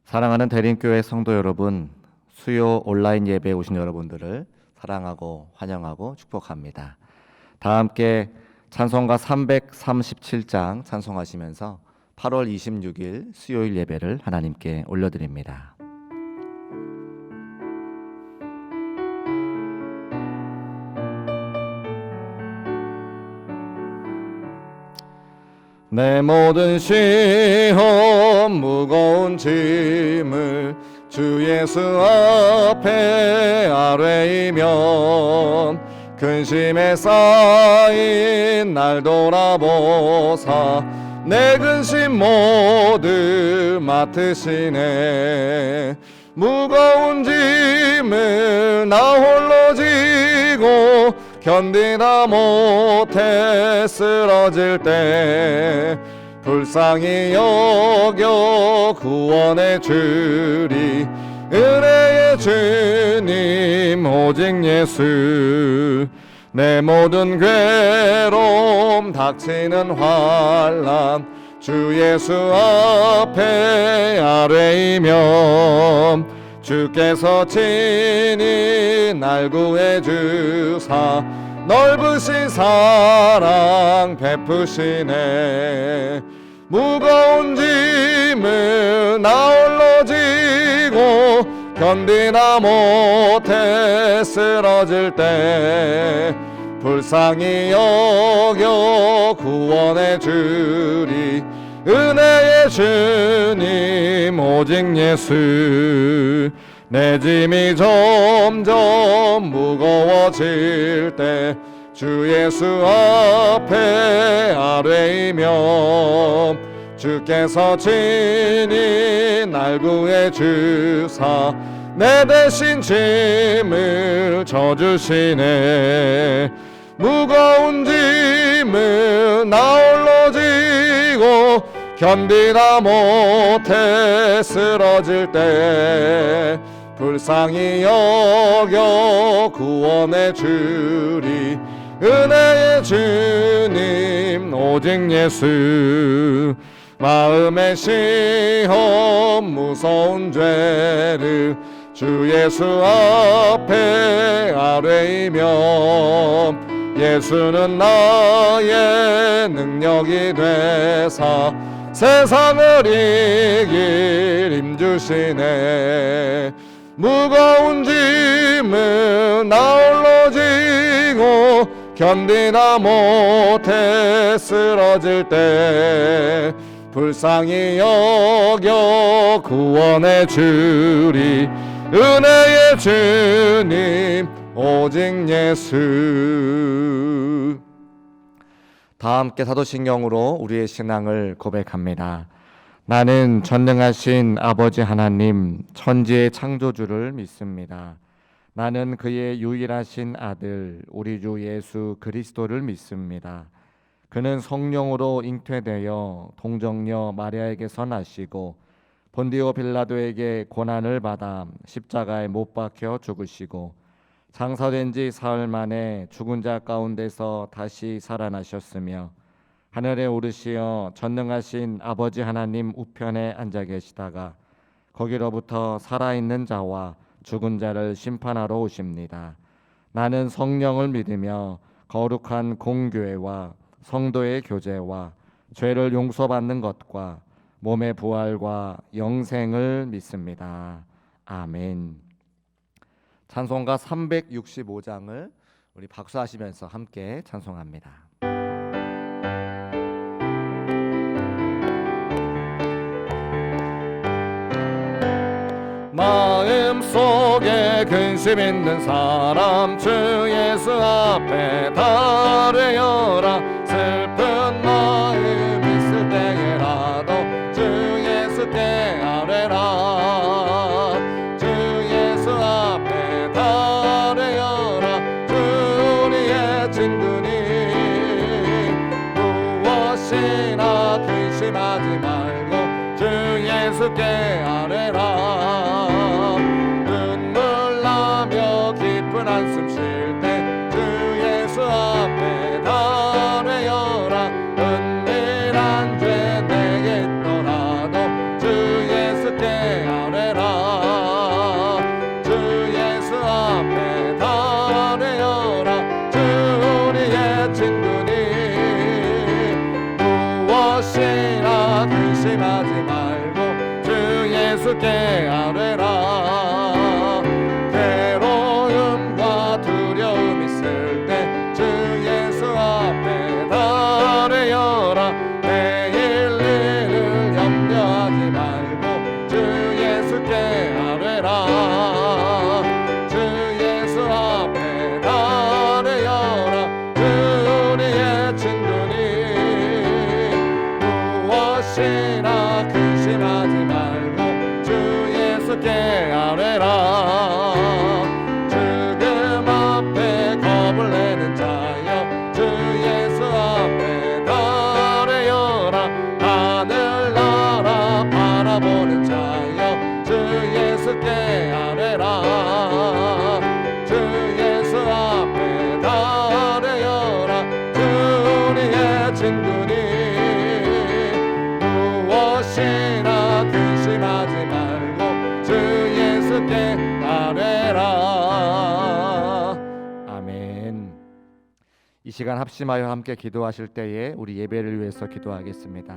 사랑하는 대림교회 성도 여러분, 수요 온라인 예배에 오신 여러분들을 사랑하고 환영하고 축복합니다. 다 함께 찬송가 337장 찬송하시면서 8월 26일 수요일 예배를 하나님께 올려드립니다. 내 모든 시험 무거운 짐을 주 예수 앞에 아뢰이면 근심에 쌓인 날 돌아보사 내 근심 모두 맡으시네. 무거운 짐을 나 홀로 지고 견디다 못해 쓰러질 때 불쌍히 여겨 구원해 주리. 은혜의 주님 오직 예수. 내 모든 괴로움 닥치는 환난 주 예수 앞에 아뢰이면 주께서 친히 날 구해 주사 넓으신 사랑 베푸시네. 무거운 짐을 나 홀로 지고 견디다 못해 쓰러질 때 불쌍히 여겨 구원해 주리. 은혜의 주님 오직 예수. 내 짐이 점점 무거워질 때 주 예수 앞에 아뢰이면 주께서 친히 날 구해 주사 내 대신 짐을 져주시네. 무거운 짐을 나 홀로 지고 견디다 못해 쓰러질 때 불쌍히 여겨 구원해 주리. 은혜의 주님 오직 예수. 마음의 시험 무서운 죄를 주 예수 앞에 아뢰이면 예수는 나의 능력이 되사 세상을 이길 힘주시네. 무거운 짐을 나 홀로 지고 견디다 못해 쓰러질 때 불쌍히 여겨 구원해 주리. 은혜의 주님 오직 예수. 다 함께 사도신경으로 우리의 신앙을 고백합니다. 나는 전능하신 아버지 하나님 천지의 창조주를 믿습니다. 나는 그의 유일하신 아들 우리 주 예수 그리스도를 믿습니다. 그는 성령으로 잉태되어 동정녀 마리아에게서 나시고 본디오 빌라도에게 고난을 받아 십자가에 못 박혀 죽으시고 장사된 지 사흘 만에 죽은 자 가운데서 다시 살아나셨으며 하늘에 오르시어 전능하신 아버지 하나님 우편에 앉아 계시다가 거기로부터 살아있는 자와 죽은 자를 심판하러 오십니다. 나는 성령을 믿으며 거룩한 공교회와 성도의 교제와 죄를 용서받는 것과 몸의 부활과 영생을 믿습니다. 아멘. 찬송가 365장을 우리 박수하시면서 함께 찬송합니다. 마음속에 근심 있는 사람 주 예수 앞에 아뢰어라. 슬픈 마음 있을 때에라도 주 예수께 아뢰라. 주 예수 앞에 아뢰어라. 주 우리의 친구니 무엇이나 근심하지 말고 주 예수께 아뢰라. 한숨 쉴 때 주 예수 앞에 아뢰어라. 은밀한 죄 내게 있더라도 주 예수께 무엇이나 근심하지 말고 주 예수께 아뢰라. 괴로움과 두려움 있을 때 주 예수 앞에 아뢰어라. 내일 일을 염려하지 말고 주 예수께 아뢰라. 주 예수 앞에 아뢰어라. 우리의 친구니 무엇이나 근심하지 말고 주 예수께 아뢰라. 죽음 앞에 겁을 내는 자여 주 예수 앞에 아뢰어라. 하늘나라 바라보는 자여 주 예수께 아뢰라. 주 예수 앞에 아뢰어라. 우리의 친구니 무엇이나 근심하지 말고 주 예수께 아뢰라. 아멘. 이 시간 합심하여 함께 기도하실 때에 우리 예배를 위해서 기도하겠습니다.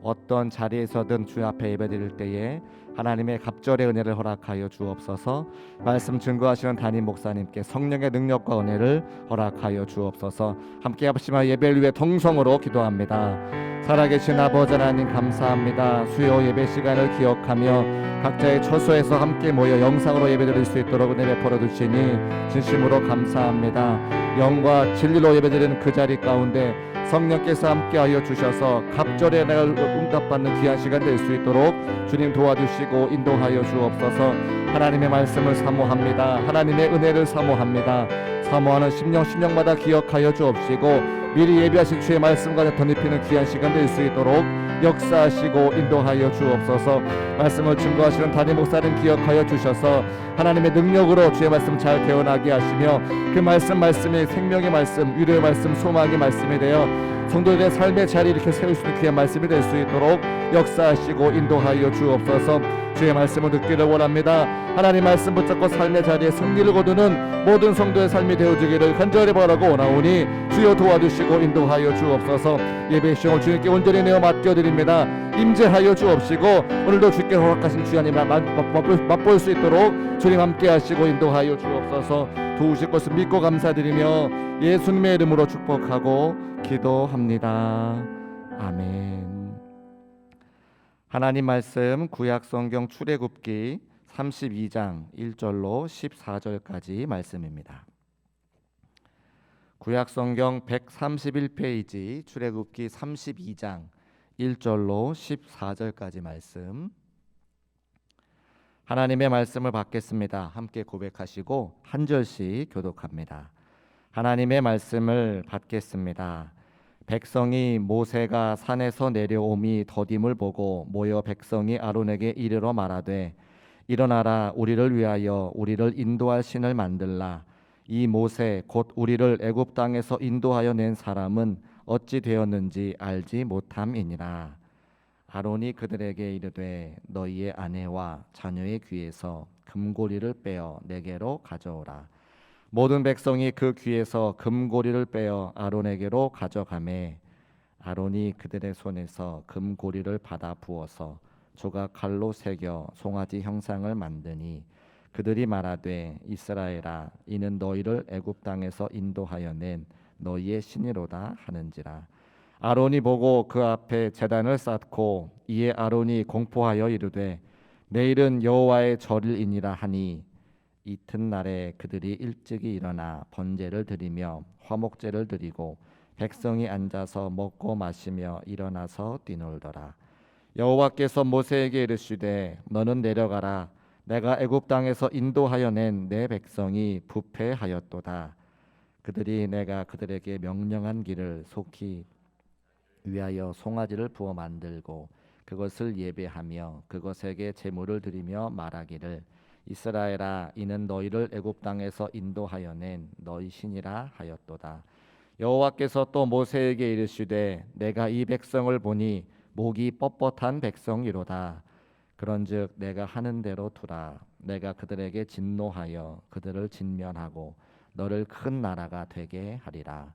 어떤 자리에서든 주 앞에 예배드릴 때에 하나님의 갑절의 은혜를 허락하여 주옵소서. 말씀 증거하시는 담임 목사님께 성령의 능력과 은혜를 허락하여 주옵소서. 함께 합심하여 예배를 위해 통성으로 기도합니다. 살아계신 아버지 하나님 감사합니다. 수요 예배 시간을 기억하며 각자의 처소에서 함께 모여 영상으로 예배드릴 수 있도록 은혜 베풀어 주시니 진심으로 감사합니다. 영과 진리로 예배드리는 그 자리 가운데 성령께서 함께하여 주셔서 갑절의 은혜를 응답받는 귀한 시간 될 수 있도록 주님 도와주시고 인도하여 주옵소서. 하나님의 말씀을 사모합니다. 하나님의 은혜를 사모합니다. 사모하는 심령마다 기억하여 주옵시고 미리 예비하신 주의 말씀과 덧입히는 귀한 시간 될 수 있도록 역사하시고 인도하여 주옵소서. 말씀을 증거하시는 담임 목사님 기억하여 주셔서 하나님의 능력으로 주의 말씀 잘 개헌하게 하시며 그 말씀이 생명의 말씀, 위로의 말씀, 소망의 말씀이 되어 성도들의 삶의 자리 이렇게 세울 수 있는 귀한 말씀이 될 수 있도록 역사하시고 인도하여 주옵소서. 주의 말씀을 듣기를 원합니다. 하나님 말씀 붙잡고 삶의 자리에 승리를 거두는 모든 성도의 삶이 되어주기를 간절히 바라고 원하오니 주여 도와주시고 인도하여 주옵소서. 예배 시험을 주님께 온전히 내어 맡겨드립니다. 임재하여 주옵시고 오늘도 주께 허락하신 주님 맛볼 수 있도록 주님 함께 하시고 인도하여 주옵소서. 도우실 것을 믿고 감사드리며 예수님의 이름으로 축복하고 기도합니다. 아멘. 하나님 말씀 구약 성경 출애굽기 32장 1절로 14절까지 말씀입니다. 구약 성경 131페이지 출애굽기 32장 1절로 14절까지 말씀. 하나님의 말씀을 받겠습니다. 함께 고백하시고 한 절씩 교독합니다. 하나님의 말씀을 받겠습니다. 백성이 모세가 산에서 내려옴이 더딤을 보고 모여 백성이 아론에게 이르러 말하되 일어나라 우리를 위하여 우리를 인도할 신을 만들라. 이 모세 곧 우리를 애굽 땅에서 인도하여 낸 사람은 어찌 되었는지 알지 못함이니라. 아론이 그들에게 이르되 너희의 아내와 자녀의 귀에서 금고리를 빼어 내게로 가져오라. 모든 백성이 그 귀에서 금고리를 빼어 아론에게로 가져가매 아론이 그들의 손에서 금고리를 받아 부어서 조각 칼로 새겨 송아지 형상을 만드니 그들이 말하되 이스라엘아 이는 너희를 애굽 땅에서 인도하여 낸 너희의 신이로다 하는지라. 아론이 보고 그 앞에 제단을 쌓고 이에 아론이 공포하여 이르되 내일은 여호와의 절일이니라 하니 이튿날에 그들이 일찍이 일어나 번제를 드리며 화목제를 드리고 백성이 앉아서 먹고 마시며 일어나서 뛰놀더라. 여호와께서 모세에게 이르시되 너는 내려가라. 내가 애굽 땅에서 인도하여 낸 내 백성이 부패하였도다. 그들이 내가 그들에게 명령한 길을 속히 위하여 송아지를 부어 만들고 그것을 예배하며 그것에게 제물을 드리며 말하기를 이스라엘아 이는 너희를 애굽 땅에서 인도하여 낸 너희 신이라 하였도다. 여호와께서 또 모세에게 이르시되 내가 이 백성을 보니 목이 뻣뻣한 백성이로다. 그런즉 내가 하는 대로 두라. 내가 그들에게 진노하여 그들을 진면하고 너를 큰 나라가 되게 하리라.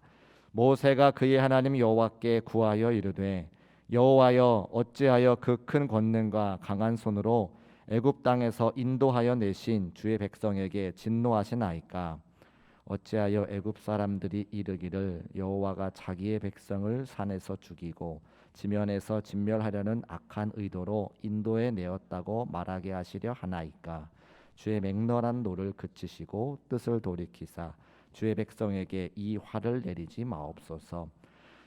모세가 그의 하나님 여호와께 구하여 이르되 여호와여 어찌하여 그 큰 권능과 강한 손으로 애굽 땅에서 인도하여 내신 주의 백성에게 진노하시나이까? 어찌하여 애굽 사람들이 이르기를 여호와가 자기의 백성을 산에서 죽이고 지면에서 진멸하려는 악한 의도로 인도에 내었다고 말하게 하시려 하나이까? 주의 맹렬한 노를 그치시고 뜻을 돌이키사 주의 백성에게 이 화를 내리지 마옵소서.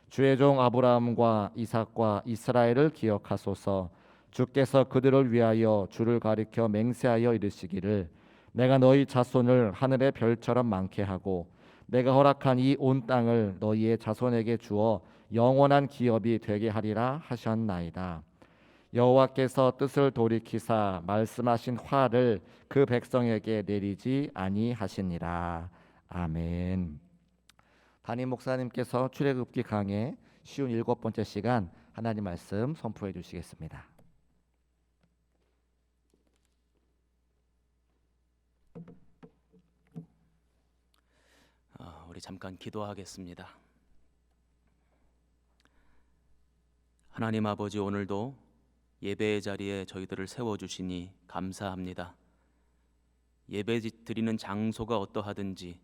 주의 종 아브라함과 이삭과 이스라엘을 기억하소서. 주께서 그들을 위하여 주를 가리켜 맹세하여 이르시기를 내가 너희 자손을 하늘의 별처럼 많게 하고 내가 허락한 이 온 땅을 너희의 자손에게 주어 영원한 기업이 되게 하리라 하셨나이다. 여호와께서 뜻을 돌이키사 말씀하신 화를 그 백성에게 내리지 아니하시니라. 아멘. 담임 목사님께서 출애굽기 강의 쉬운 7번째 시간 하나님 말씀 선포해 주시겠습니다. 우리 잠깐 기도하겠습니다. 하나님 아버지, 오늘도 예배의 자리에 저희들을 세워주시니 감사합니다. 예배 드리는 장소가 어떠하든지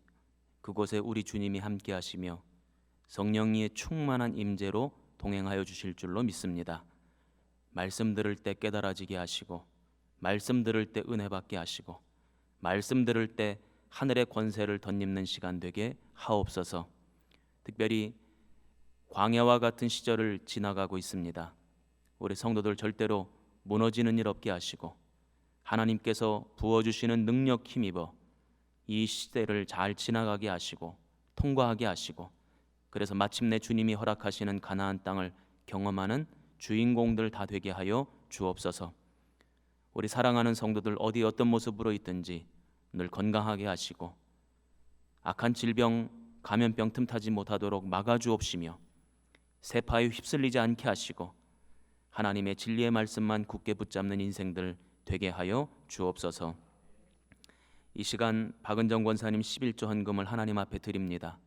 그곳에 우리 주님이 함께 하시며 성령의 충만한 임재로 동행하여 주실 줄로 믿습니다. 말씀 들을 때 깨달아지게 하시고 말씀 들을 때 은혜 받게 하시고 말씀 들을 때 하늘의 권세를 덧입는 시간 되게 하옵소서. 특별히 광야와 같은 시절을 지나가고 있습니다. 우리 성도들 절대로 무너지는 일 없게 하시고 하나님께서 부어주시는 능력 힘입어 이 시대를 잘 지나가게 하시고 통과하게 하시고 그래서 마침내 주님이 허락하시는 가나안 땅을 경험하는 주인공들 다 되게 하여 주옵소서. 우리 사랑하는 성도들 어디 어떤 모습으로 있든지 늘 건강하게 하시고 악한 질병, 감염병 틈타지 못하도록 막아주옵시며 세파에 휩쓸리지 않게 하시고 하나님의 진리의 말씀만 굳게 붙잡는 인생들 되게 하여 주옵소서. 이 시간 박은정 권사님 11조 헌금을 하나님 앞에 드립니다.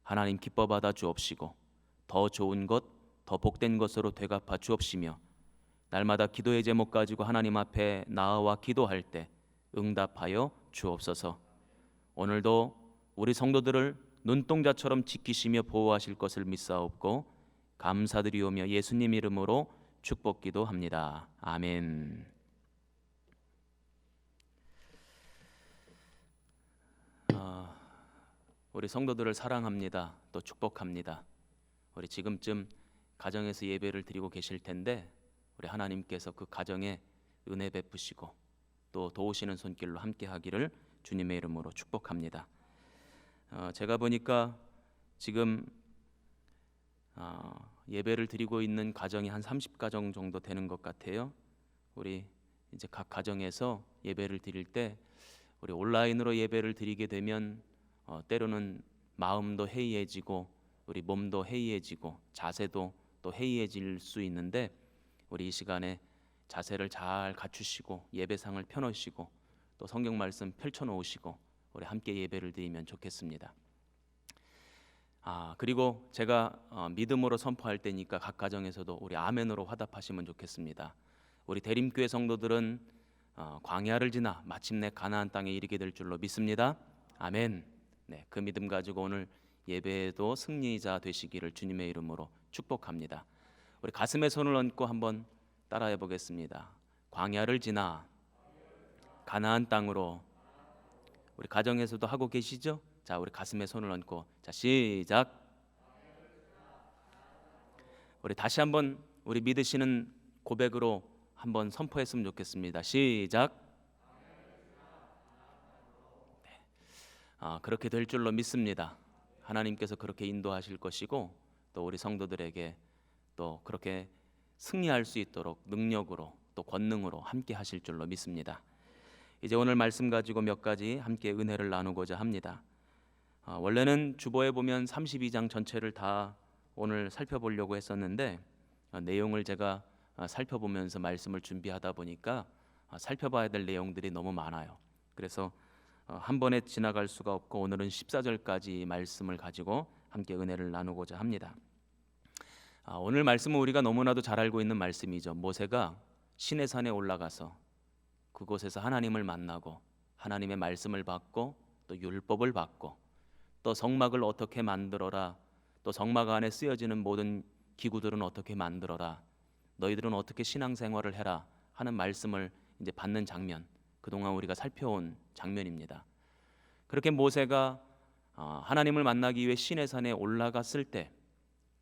하나님 기뻐 받아 주옵시고 더 좋은 것, 더 복된 것으로 되갚아 주옵시며 날마다 기도의 제목 가지고 하나님 앞에 나아와 기도할 때 응답하여 주옵소서. 오늘도 우리 성도들을 눈동자처럼 지키시며 보호하실 것을 믿사옵고 감사드리오며 예수님 이름으로 축복기도 합니다. 아멘. 우리 성도들을 사랑합니다. 또 축복합니다. 우리 지금쯤 가정에서 예배를 드리고 계실 텐데 우리 하나님께서 그 가정에 은혜 베푸시고 또 도우시는 손길로 함께 하기를 주님의 이름으로 축복합니다. 제가 보니까 지금 예배를 드리고 있는 가정이 한 30가정 정도 되는 것 같아요. 우리 이제 각 가정에서 예배를 드릴 때 우리 온라인으로 예배를 드리게 되면 때로는 마음도 해이해지고 우리 몸도 해이해지고 자세도 또 해이해질 수 있는데 우리 이 시간에 자세를 잘 갖추시고 예배상을 펴놓으시고 또 성경 말씀 펼쳐놓으시고 우리 함께 예배를 드리면 좋겠습니다. 그리고 제가 믿음으로 선포할 때니까 각 가정에서도 우리 아멘으로 화답하시면 좋겠습니다. 우리 대림교회 성도들은 광야를 지나 마침내 가나안 땅에 이르게 될 줄로 믿습니다. 아멘. 네, 그 믿음 가지고 오늘 예배에도 승리자 되시기를 주님의 이름으로 축복합니다. 우리 가슴에 손을 얹고 한번 따라해 보겠습니다. 광야를 지나 가나안 땅으로. 우리 가정에서도 하고 계시죠? 자, 우리 가슴에 손을 얹고 자, 시작. 우리 다시 한번 우리 믿으시는 고백으로 한번 선포했으면 좋겠습니다. 시작. 그렇게 될 줄로 믿습니다. 하나님께서 그렇게 인도하실 것이고 또 우리 성도들에게 또 그렇게 승리할 수 있도록 능력으로 또 권능으로 함께 하실 줄로 믿습니다. 이제 오늘 말씀 가지고 몇 가지 함께 은혜를 나누고자 합니다. 원래는 주보에 보면 32장 전체를 다 오늘 살펴보려고 했었는데 내용을 제가 살펴보면서 말씀을 준비하다 보니까 살펴봐야 될 내용들이 너무 많아요. 그래서 한 번에 지나갈 수가 없고 오늘은 14절까지 말씀을 가지고 함께 은혜를 나누고자 합니다. 오늘 말씀은 우리가 너무나도 잘 알고 있는 말씀이죠. 모세가 시내산에 올라가서 그곳에서 하나님을 만나고 하나님의 말씀을 받고 또 율법을 받고 또 성막을 어떻게 만들어라, 또 성막 안에 쓰여지는 모든 기구들은 어떻게 만들어라, 너희들은 어떻게 신앙생활을 해라 하는 말씀을 이제 받는 장면, 그동안 우리가 살펴온 장면입니다. 그렇게 모세가 하나님을 만나기 위해 시내산에 올라갔을 때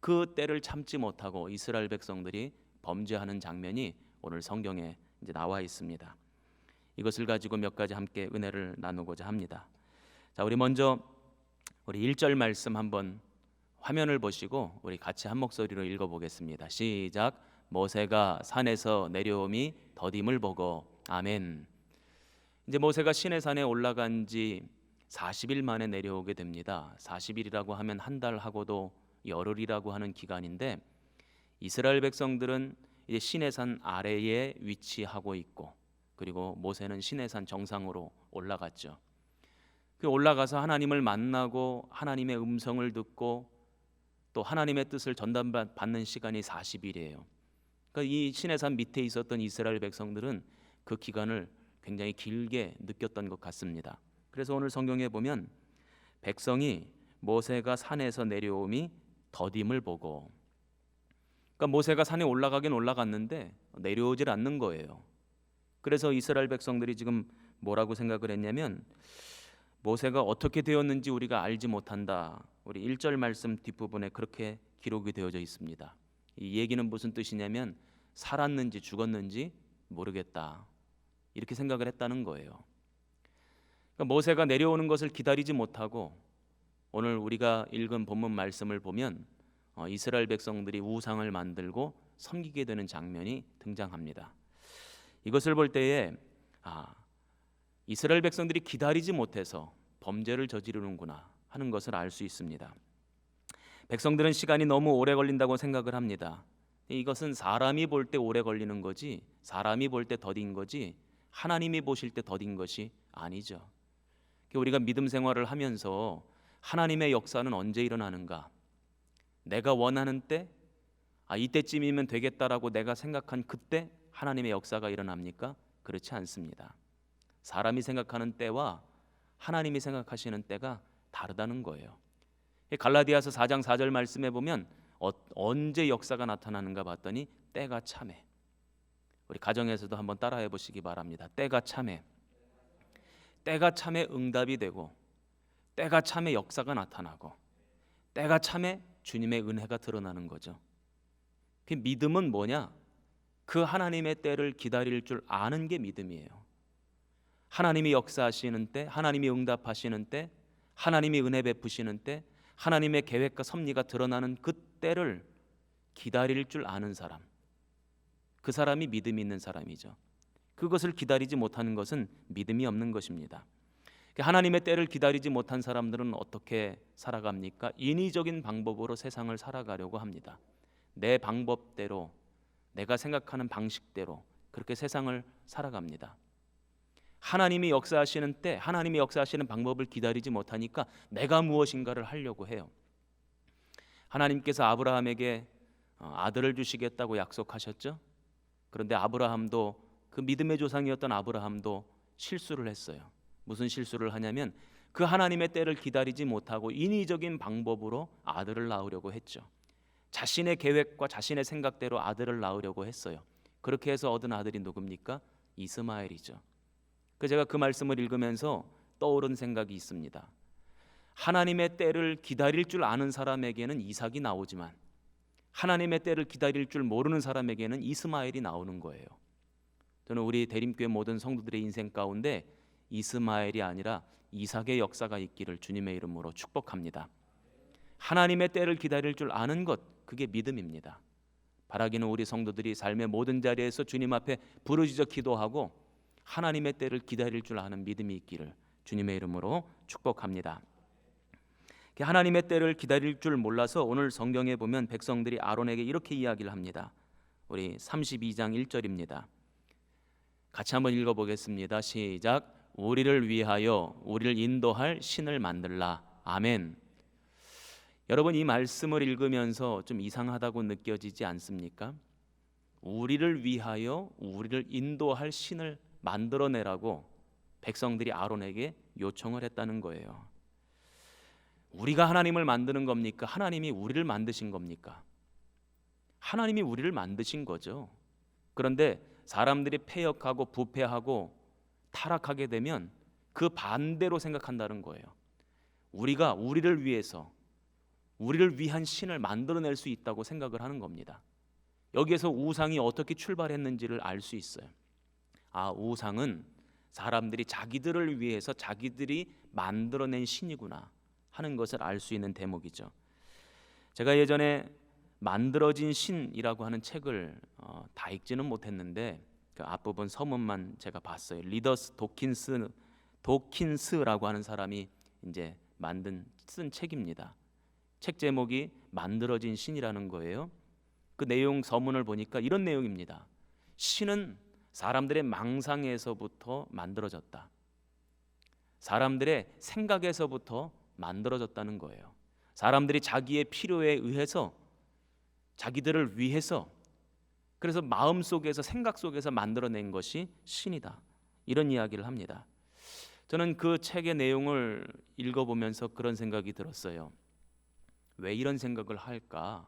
그 때를 참지 못하고 이스라엘 백성들이 범죄하는 장면이 오늘 성경에 이제 나와 있습니다. 이것을 가지고 몇 가지 함께 은혜를 나누고자 합니다. 자, 우리 먼저 우리 1절 말씀 한번 화면을 보시고 우리 같이 한 목소리로 읽어보겠습니다. 시작. 모세가 산에서 내려오미 더딤을 보고. 아멘. 이제 모세가 시내산에 올라간 지 40일 만에 내려오게 됩니다. 40일이라고 하면 한 달하고도 열흘이라고 하는 기간인데, 이스라엘 백성들은 이제 시내산 아래에 위치하고 있고, 그리고 모세는 시내산 정상으로 올라갔죠. 그 올라가서 하나님을 만나고 하나님의 음성을 듣고 또 하나님의 뜻을 전달받는 시간이 40일이에요. 그러니까 이 시내산 밑에 있었던 이스라엘 백성들은 그 기간을 굉장히 길게 느꼈던 것 같습니다. 그래서 오늘 성경에 보면 백성이 모세가 산에서 내려오미 더딤을 보고, 그러니까 모세가 산에 올라가긴 올라갔는데 내려오질 않는 거예요. 그래서 이스라엘 백성들이 지금 뭐라고 생각을 했냐면, 모세가 어떻게 되었는지 우리가 알지 못한다. 우리 1절 말씀 뒷부분에 그렇게 기록이 되어져 있습니다. 이 얘기는 무슨 뜻이냐면 살았는지 죽었는지 모르겠다, 이렇게 생각을 했다는 거예요. 그러니까 모세가 내려오는 것을 기다리지 못하고 오늘 우리가 읽은 본문 말씀을 보면 이스라엘 백성들이 우상을 만들고 섬기게 되는 장면이 등장합니다. 이것을 볼 때에 이스라엘 백성들이 기다리지 못해서 범죄를 저지르는구나 하는 것을 알 수 있습니다. 백성들은 시간이 너무 오래 걸린다고 생각을 합니다. 이것은 사람이 볼 때 오래 걸리는 거지, 사람이 볼 때 더딘 거지, 하나님이 보실 때 더딘 것이 아니죠. 우리가 믿음 생활을 하면서 하나님의 역사는 언제 일어나는가? 내가 원하는 때, 이때쯤이면 되겠다라고 내가 생각한 그때 하나님의 역사가 일어납니까? 그렇지 않습니다. 사람이 생각하는 때와 하나님이 생각하시는 때가 다르다는 거예요. 갈라디아서 4장 4절 말씀에 보면 언제 역사가 나타나는가 봤더니 때가 참해. 우리 가정에서도 한번 따라해 보시기 바랍니다. 때가 참해. 때가 참해 응답이 되고, 때가 참해 역사가 나타나고, 때가 참해 주님의 은혜가 드러나는 거죠. 그 믿음은 뭐냐? 그 하나님의 때를 기다릴 줄 아는 게 믿음이에요. 하나님이 역사하시는 때, 하나님이 응답하시는 때, 하나님이 은혜 베푸시는 때, 하나님의 계획과 섭리가 드러나는 그 때를 기다릴 줄 아는 사람, 그 사람이 믿음이 있는 사람이죠. 그것을 기다리지 못하는 것은 믿음이 없는 것입니다. 하나님의 때를 기다리지 못한 사람들은 어떻게 살아갑니까? 인위적인 방법으로 세상을 살아가려고 합니다. 내 방법대로, 내가 생각하는 방식대로 그렇게 세상을 살아갑니다. 하나님이 역사하시는 때, 하나님이 역사하시는 방법을 기다리지 못하니까 내가 무엇인가를 하려고 해요. 하나님께서 아브라함에게 아들을 주시겠다고 약속하셨죠. 그런데 아브라함도, 그 믿음의 조상이었던 아브라함도 실수를 했어요. 무슨 실수를 하냐면 그 하나님의 때를 기다리지 못하고 인위적인 방법으로 아들을 낳으려고 했죠. 자신의 계획과 자신의 생각대로 아들을 낳으려고 했어요. 그렇게 해서 얻은 아들이 누굽니까? 이스마엘이죠. 제가 그 말씀을 읽으면서 떠오른 생각이 있습니다. 하나님의 때를 기다릴 줄 아는 사람에게는 이삭이 나오지만 하나님의 때를 기다릴 줄 모르는 사람에게는 이스마엘이 나오는 거예요. 저는 우리 대림교회 모든 성도들의 인생 가운데 이스마엘이 아니라 이삭의 역사가 있기를 주님의 이름으로 축복합니다. 하나님의 때를 기다릴 줄 아는 것, 그게 믿음입니다. 바라기는 우리 성도들이 삶의 모든 자리에서 주님 앞에 부르짖어 기도하고 하나님의 때를 기다릴 줄 아는 믿음이 있기를 주님의 이름으로 축복합니다. 하나님의 때를 기다릴 줄 몰라서 오늘 성경에 보면 백성들이 아론에게 이렇게 이야기를 합니다. 우리 32장 1절입니다. 같이 한번 읽어보겠습니다. 시작. 우리를 위하여 우리를 인도할 신을 만들라. 아멘. 여러분, 이 말씀을 읽으면서 좀 이상하다고 느껴지지 않습니까? 우리를 위하여 우리를 인도할 신을 만들어내라고 백성들이 아론에게 요청을 했다는 거예요. 우리가 하나님을 만드는 겁니까? 하나님이 우리를 만드신 겁니까? 하나님이 우리를 만드신 거죠. 그런데 사람들이 패역하고 부패하고 타락하게 되면 그 반대로 생각한다는 거예요. 우리가 우리를 위해서 우리를 위한 신을 만들어낼 수 있다고 생각을 하는 겁니다. 여기에서 우상이 어떻게 출발했는지를 알 수 있어요. 우상은 사람들이 자기들을 위해서 자기들이 만들어낸 신이구나 하는 것을 알 수 있는 대목이죠. 제가 예전에 만들어진 신이라고 하는 책을 다 읽지는 못했는데 그 앞부분 서문만 제가 봤어요. 리더스 도킨스라고 하는 사람이 이제 쓴 책입니다. 책 제목이 만들어진 신이라는 거예요. 그 내용 서문을 보니까 이런 내용입니다. 신은 사람들의 망상에서부터 만들어졌다. 사람들의 생각에서부터 만들어졌다는 거예요. 사람들이 자기의 필요에 의해서 자기들을 위해서 그래서 마음속에서 생각 속에서 만들어낸 것이 신이다. 이런 이야기를 합니다. 저는 그 책의 내용을 읽어보면서 그런 생각이 들었어요. 왜 이런 생각을 할까?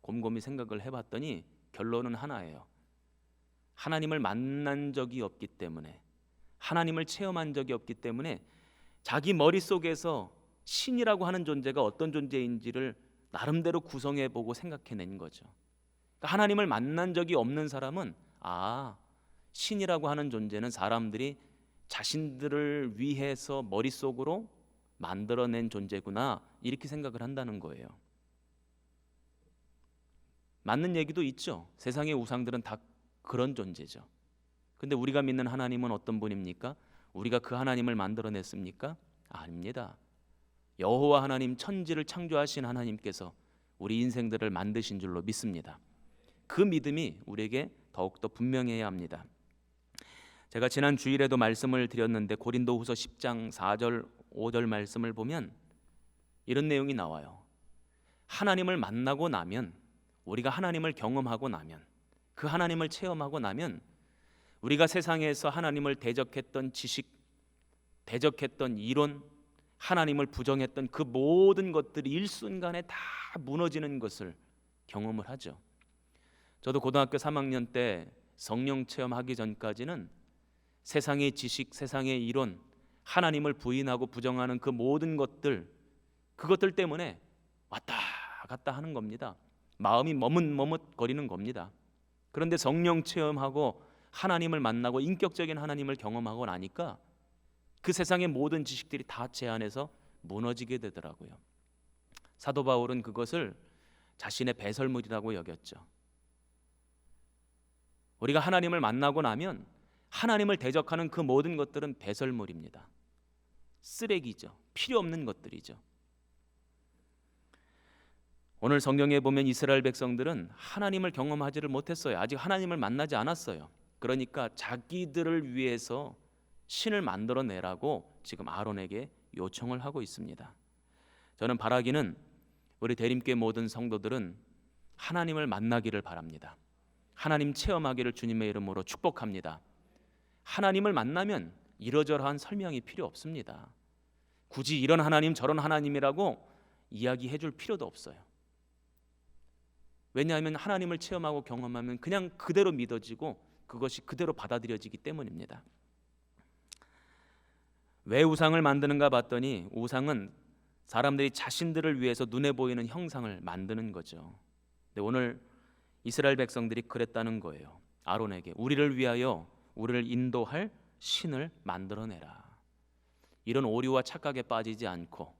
곰곰이 생각을 해봤더니 결론은 하나예요. 하나님을 만난 적이 없기 때문에, 하나님을 체험한 적이 없기 때문에 자기 머릿속에서 신이라고 하는 존재가 어떤 존재인지를 나름대로 구성해보고 생각해낸 거죠. 그러니까 하나님을 만난 적이 없는 사람은 신이라고 하는 존재는 사람들이 자신들을 위해서 머릿속으로 만들어낸 존재구나 이렇게 생각을 한다는 거예요. 맞는 얘기도 있죠. 세상의 우상들은 다 그런 존재죠. 근데 우리가 믿는 하나님은 어떤 분입니까? 우리가 그 하나님을 만들어냈습니까? 아닙니다. 여호와 하나님, 천지를 창조하신 하나님께서 우리 인생들을 만드신 줄로 믿습니다. 그 믿음이 우리에게 더욱더 분명해야 합니다. 제가 지난 주일에도 말씀을 드렸는데 고린도후서 10장 4절 5절 말씀을 보면 이런 내용이 나와요. 하나님을 만나고 나면, 우리가 하나님을 경험하고 나면, 그 하나님을 체험하고 나면 우리가 세상에서 하나님을 대적했던 지식, 대적했던 이론, 하나님을 부정했던 그 모든 것들이 일순간에 다 무너지는 것을 경험을 하죠. 저도 고등학교 3학년 때 성령 체험하기 전까지는 세상의 지식, 세상의 이론, 하나님을 부인하고 부정하는 그 모든 것들, 그것들 때문에 왔다 갔다 하는 겁니다. 마음이 머뭇머뭇거리는 겁니다. 그런데 성령 체험하고 하나님을 만나고 인격적인 하나님을 경험하고 나니까 그 세상의 모든 지식들이 다 제 안에서 무너지게 되더라고요. 사도 바울은 그것을 자신의 배설물이라고 여겼죠. 우리가 하나님을 만나고 나면 하나님을 대적하는 그 모든 것들은 배설물입니다. 쓰레기죠. 필요 없는 것들이죠. 오늘 성경에 보면 이스라엘 백성들은 하나님을 경험하지를 못했어요. 아직 하나님을 만나지 않았어요. 그러니까 자기들을 위해서 신을 만들어내라고 지금 아론에게 요청을 하고 있습니다. 저는 바라기는 우리 대림교회 모든 성도들은 하나님을 만나기를 바랍니다. 하나님 체험하기를 주님의 이름으로 축복합니다. 하나님을 만나면 이러저러한 설명이 필요 없습니다. 굳이 이런 하나님 저런 하나님이라고 이야기해 줄 필요도 없어요. 왜냐하면 하나님을 체험하고 경험하면 그냥 그대로 믿어지고 그것이 그대로 받아들여지기 때문입니다. 왜 우상을 만드는가 봤더니 우상은 사람들이 자신들을 위해서 눈에 보이는 형상을 만드는 거죠. 근데 오늘 이스라엘 백성들이 그랬다는 거예요. 아론에게 우리를 위하여 우리를 인도할 신을 만들어내라. 이런 오류와 착각에 빠지지 않고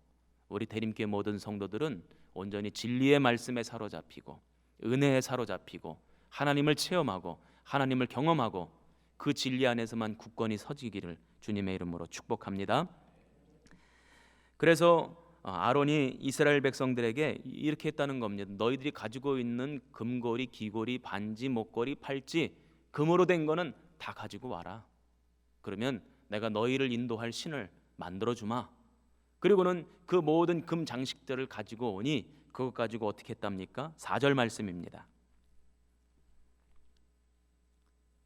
우리 대림교회 모든 성도들은 온전히 진리의 말씀에 사로잡히고 은혜에 사로잡히고 하나님을 체험하고 하나님을 경험하고 그 진리 안에서만 굳건히 서지기를 주님의 이름으로 축복합니다. 그래서 아론이 이스라엘 백성들에게 이렇게 했다는 겁니다. 너희들이 가지고 있는 금고리, 귀고리, 반지, 목걸이, 팔찌, 금으로 된 거는 다 가지고 와라. 그러면 내가 너희를 인도할 신을 만들어 주마. 그리고는 그 모든 금 장식들을 가지고 오니 그것 가지고 어떻게 했답니까? 4절 말씀입니다.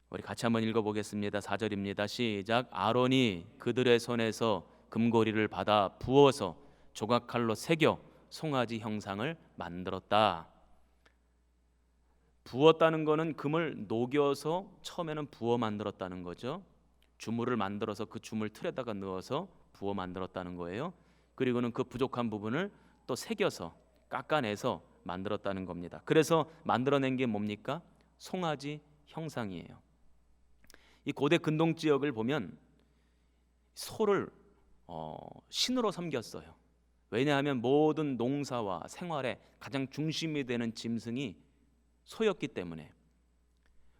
우리 같이 한번 읽어보겠습니다. 4절입니다. 시작. 아론이 그들의 손에서 금고리를 받아 부어서 조각칼로 새겨 송아지 형상을 만들었다. 부었다는 거는 금을 녹여서 처음에는 부어 만들었다는 거죠. 주물을 만들어서 그 주물 틀에다가 넣어서 부어 만들었다는 거예요. 그리고는 그 부족한 부분을 또 새겨서 깎아내서 만들었다는 겁니다. 그래서 만들어낸 게 뭡니까? 송아지 형상이에요. 이 고대 근동 지역을 보면 소를 신으로 섬겼어요. 왜냐하면 모든 농사와 생활의 가장 중심이 되는 짐승이 소였기 때문에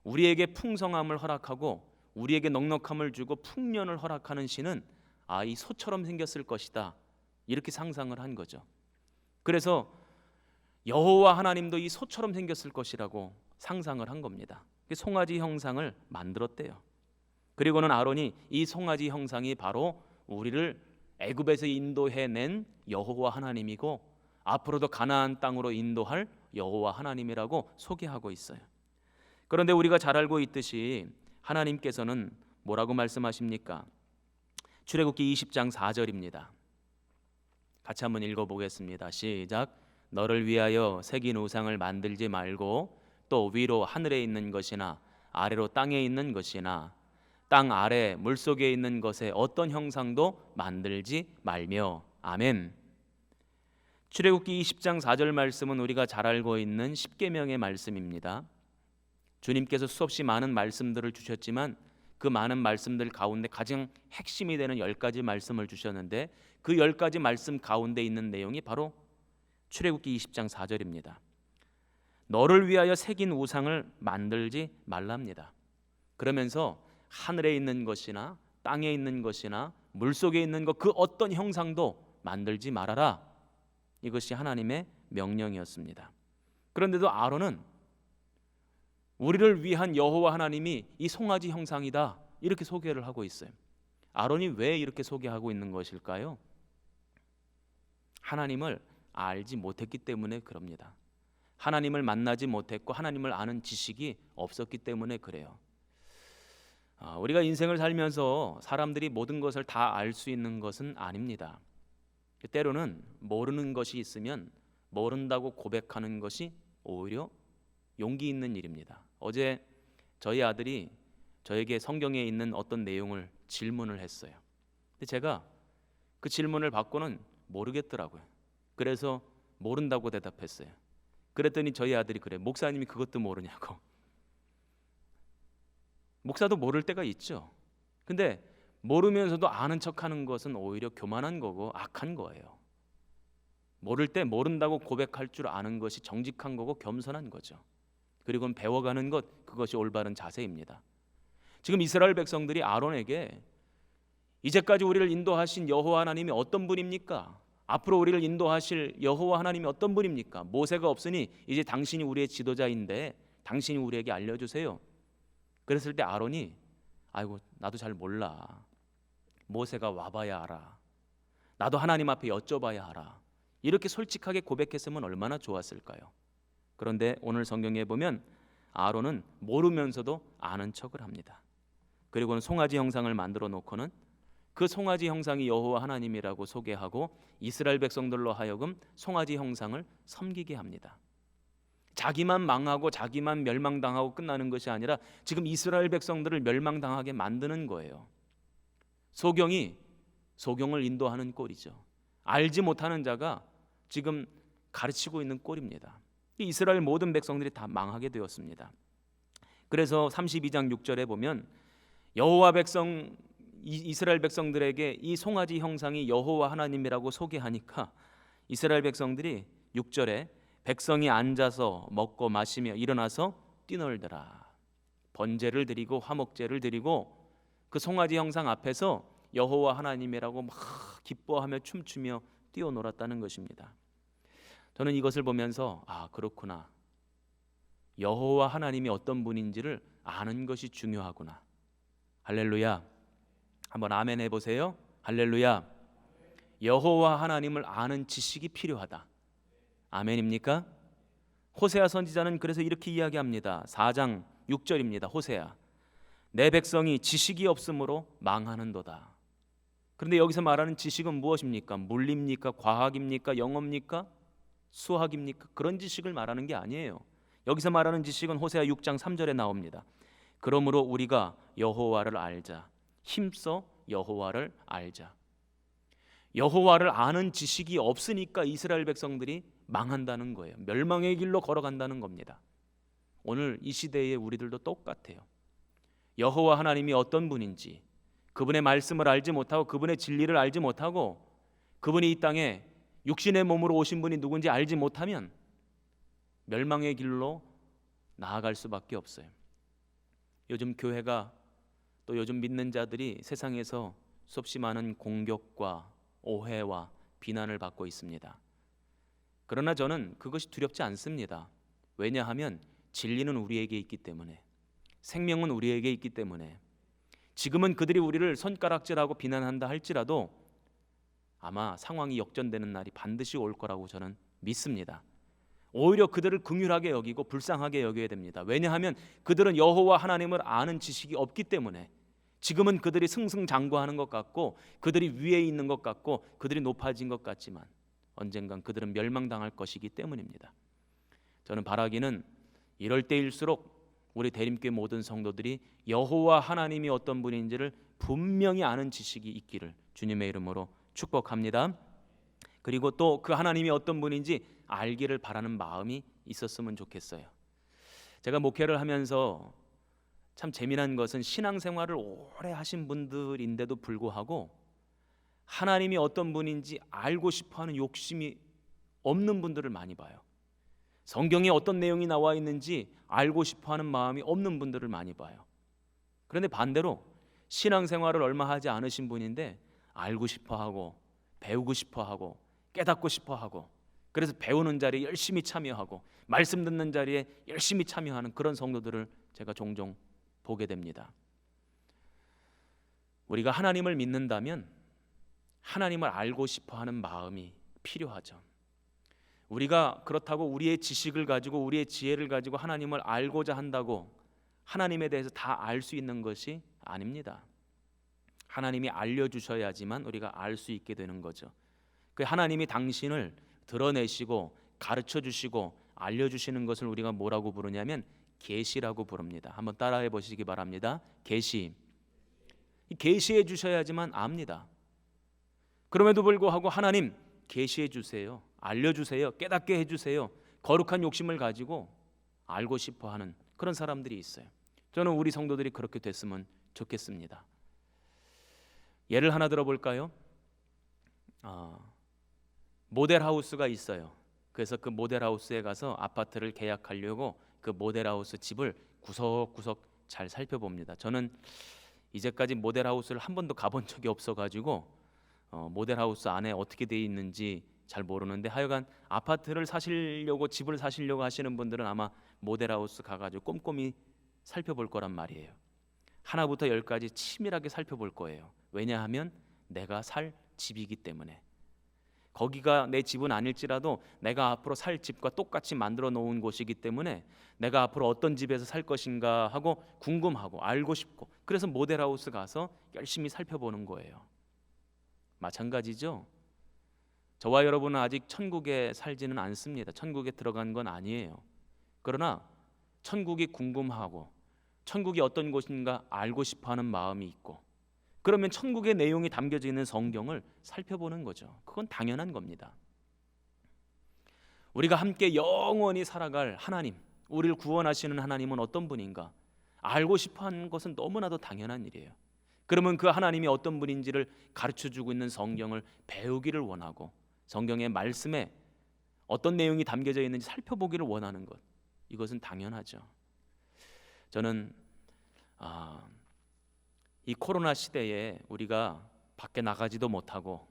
우리에게 풍성함을 허락하고 우리에게 넉넉함을 주고 풍년을 허락하는 신은 이 소처럼 생겼을 것이다, 이렇게 상상을 한 거죠. 그래서 여호와 하나님도 이 소처럼 생겼을 것이라고 상상을 한 겁니다. 송아지 형상을 만들었대요. 그리고는 아론이 이 송아지 형상이 바로 우리를 애굽에서 인도해낸 여호와 하나님이고 앞으로도 가나안 땅으로 인도할 여호와 하나님이라고 소개하고 있어요. 그런데 우리가 잘 알고 있듯이 하나님께서는 뭐라고 말씀하십니까? 출애굽기 20장 4절입니다. 같이 한번 읽어보겠습니다. 시작. 너를 위하여 새긴 우상을 만들지 말고 또 위로 하늘에 있는 것이나 아래로 땅에 있는 것이나 땅 아래 물속에 있는 것에 어떤 형상도 만들지 말며. 아멘. 출애굽기 20장 4절 말씀은 우리가 잘 알고 있는 십계명의 말씀입니다. 주님께서 수없이 많은 말씀들을 주셨지만 그 많은 말씀들 가운데 가장 핵심이 되는 10가지 말씀을 주셨는데 그 10가지 말씀 가운데 있는 내용이 바로 출애굽기 20장 4절입니다. 너를 위하여 새긴 우상을 만들지 말랍니다. 그러면서 하늘에 있는 것이나 땅에 있는 것이나 물속에 있는 것 그 어떤 형상도 만들지 말아라. 이것이 하나님의 명령이었습니다. 그런데도 아론은 우리를 위한 여호와 하나님이 이 송아지 형상이다, 이렇게 소개를 하고 있어요. 아론이 왜 이렇게 소개하고 있는 것일까요? 하나님을 알지 못했기 때문에 그럽니다. 하나님을 만나지 못했고 하나님을 아는 지식이 없었기 때문에 그래요. 우리가 인생을 살면서 사람들이 모든 것을 다 알 수 있는 것은 아닙니다. 때로는 모르는 것이 있으면 모른다고 고백하는 것이 오히려 용기 있는 일입니다. 어제 저희 아들이 저에게 성경에 있는 어떤 내용을 질문을 했어요. 근데 제가 그 질문을 받고는 모르겠더라고요. 그래서 모른다고 대답했어요. 그랬더니 저희 아들이 그래, 목사님이 그것도 모르냐고. 목사도 모를 때가 있죠. 근데 모르면서도 아는 척하는 것은 오히려 교만한 거고 악한 거예요. 모를 때 모른다고 고백할 줄 아는 것이 정직한 거고 겸손한 거죠. 그리고 배워가는 것, 그것이 올바른 자세입니다. 지금 이스라엘 백성들이 아론에게 이제까지 우리를 인도하신 여호와 하나님이 어떤 분입니까? 앞으로 우리를 인도하실 여호와 하나님이 어떤 분입니까? 모세가 없으니 이제 당신이 우리의 지도자인데 당신이 우리에게 알려주세요. 그랬을 때 아론이 아이고 나도 잘 몰라. 모세가 와봐야 알아. 나도 하나님 앞에 여쭤봐야 알아. 이렇게 솔직하게 고백했으면 얼마나 좋았을까요? 그런데 오늘 성경에 보면 아론은 모르면서도 아는 척을 합니다. 그리고는 송아지 형상을 만들어 놓고는 그 송아지 형상이 여호와 하나님이라고 소개하고 이스라엘 백성들로 하여금 송아지 형상을 섬기게 합니다. 자기만 망하고 자기만 멸망당하고 끝나는 것이 아니라 지금 이스라엘 백성들을 멸망당하게 만드는 거예요. 소경을 인도하는 꼴이죠. 알지 못하는 자가 지금 가르치고 있는 꼴입니다. 이스라엘 모든 백성들이 다 망하게 되었습니다. 그래서 32장 6절에 보면 여호와 백성 이스라엘 백성들에게 이 송아지 형상이 여호와 하나님이라고 소개하니까 이스라엘 백성들이 6절에 백성이 앉아서 먹고 마시며 일어나서 뛰놀더라. 번제를 드리고 화목제를 드리고 그 송아지 형상 앞에서 여호와 하나님이라고 막 기뻐하며 춤추며 뛰어놀았다는 것입니다. 저는 이것을 보면서 그렇구나. 여호와 하나님이 어떤 분인지를 아는 것이 중요하구나. 할렐루야. 한번 아멘 해보세요. 할렐루야. 여호와 하나님을 아는 지식이 필요하다. 아멘입니까? 호세아 선지자는 그래서 이렇게 이야기합니다. 4장 6절입니다. 호세아, 내 백성이 지식이 없으므로 망하는도다. 그런데 여기서 말하는 지식은 무엇입니까? 물리입니까? 과학입니까? 영어입니까? 수학입니까? 그런 지식을 말하는 게 아니에요. 여기서 말하는 지식은 호세아 6장 3절에 나옵니다. 그러므로 우리가 여호와를 알자. 힘써 여호와를 알자. 여호와를 아는 지식이 없으니까 이스라엘 백성들이 망한다는 거예요. 멸망의 길로 걸어간다는 겁니다. 오늘 이 시대에 우리들도 똑같아요. 여호와 하나님이 어떤 분인지, 그분의 말씀을 알지 못하고 그분의 진리를 알지 못하고 그분이 이 땅에 육신의 몸으로 오신 분이 누군지 알지 못하면 멸망의 길로 나아갈 수밖에 없어요. 요즘 교회가 또 요즘 믿는 자들이 세상에서 수없이 많은 공격과 오해와 비난을 받고 있습니다. 그러나 저는 그것이 두렵지 않습니다. 왜냐하면 진리는 우리에게 있기 때문에, 생명은 우리에게 있기 때문에, 지금은 그들이 우리를 손가락질하고 비난한다 할지라도 아마 상황이 역전되는 날이 반드시 올 거라고 저는 믿습니다. 오히려 그들을 긍휼하게 여기고 불쌍하게 여겨야 됩니다. 왜냐하면 그들은 여호와 하나님을 아는 지식이 없기 때문에 지금은 그들이 승승장구하는 것 같고 그들이 위에 있는 것 같고 그들이 높아진 것 같지만 언젠간 그들은 멸망당할 것이기 때문입니다. 저는 바라기는 이럴 때일수록 우리 대림교회 모든 성도들이 여호와 하나님이 어떤 분인지를 분명히 아는 지식이 있기를 주님의 이름으로 축복합니다. 그리고 또 그 하나님이 어떤 분인지 알기를 바라는 마음이 있었으면 좋겠어요. 제가 목회를 하면서 참 재미난 것은 신앙생활을 오래 하신 분들인데도 불구하고 하나님이 어떤 분인지 알고 싶어하는 욕심이 없는 분들을 많이 봐요. 성경에 어떤 내용이 나와 있는지 알고 싶어하는 마음이 없는 분들을 많이 봐요. 그런데 반대로 신앙생활을 얼마 하지 않으신 분인데 알고 싶어하고 배우고 싶어하고 깨닫고 싶어하고 그래서 배우는 자리에 열심히 참여하고 말씀 듣는 자리에 열심히 참여하는 그런 성도들을 제가 종종 보게 됩니다. 우리가 하나님을 믿는다면 하나님을 알고 싶어하는 마음이 필요하죠. 우리가 그렇다고 우리의 지식을 가지고 우리의 지혜를 가지고 하나님을 알고자 한다고 하나님에 대해서 다 알 수 있는 것이 아닙니다. 하나님이 알려주셔야지만 우리가 알 수 있게 되는 거죠. 그 하나님이 당신을 드러내시고 가르쳐주시고 알려주시는 것을 우리가 뭐라고 부르냐면 계시라고 부릅니다. 한번 따라해 보시기 바랍니다. 계시. 계시해 주셔야지만 압니다. 그럼에도 불구하고 하나님 계시해 주세요. 알려주세요. 깨닫게 해주세요. 거룩한 욕심을 가지고 알고 싶어하는 그런 사람들이 있어요. 저는 우리 성도들이 그렇게 됐으면 좋겠습니다. 예를 하나 들어볼까요? 모델하우스가 있어요. 그래서 그 모델하우스에 가서 아파트를 계약하려고 그 모델하우스 집을 구석구석 잘 살펴봅니다. 저는 이제까지 모델하우스를 한 번도 가본 적이 없어가지고 모델하우스 안에 어떻게 돼 있는지 잘 모르는데 하여간 아파트를 사시려고 집을 사시려고 하시는 분들은 아마 모델하우스 가가지고 꼼꼼히 살펴볼 거란 말이에요. 하나부터 열까지 치밀하게 살펴볼 거예요. 왜냐하면 내가 살 집이기 때문에. 거기가 내 집은 아닐지라도 내가 앞으로 살 집과 똑같이 만들어 놓은 곳이기 때문에 내가 앞으로 어떤 집에서 살 것인가 하고 궁금하고 알고 싶고 그래서 모델하우스 가서 열심히 살펴보는 거예요. 마찬가지죠. 저와 여러분은 아직 천국에 살지는 않습니다. 천국에 들어간 건 아니에요. 그러나 천국이 궁금하고 천국이 어떤 곳인가 알고 싶어하는 마음이 있고 그러면 천국의 내용이 담겨져 있는 성경을 살펴보는 거죠. 그건 당연한 겁니다. 우리가 함께 영원히 살아갈 하나님, 우리를 구원하시는 하나님은 어떤 분인가 알고 싶어하는 것은 너무나도 당연한 일이에요. 그러면 그 하나님이 어떤 분인지를 가르쳐주고 있는 성경을 배우기를 원하고 성경의 말씀에 어떤 내용이 담겨져 있는지 살펴보기를 원하는 것, 이것은 당연하죠. 저는 이 코로나 시대에 우리가 밖에 나가지도 못하고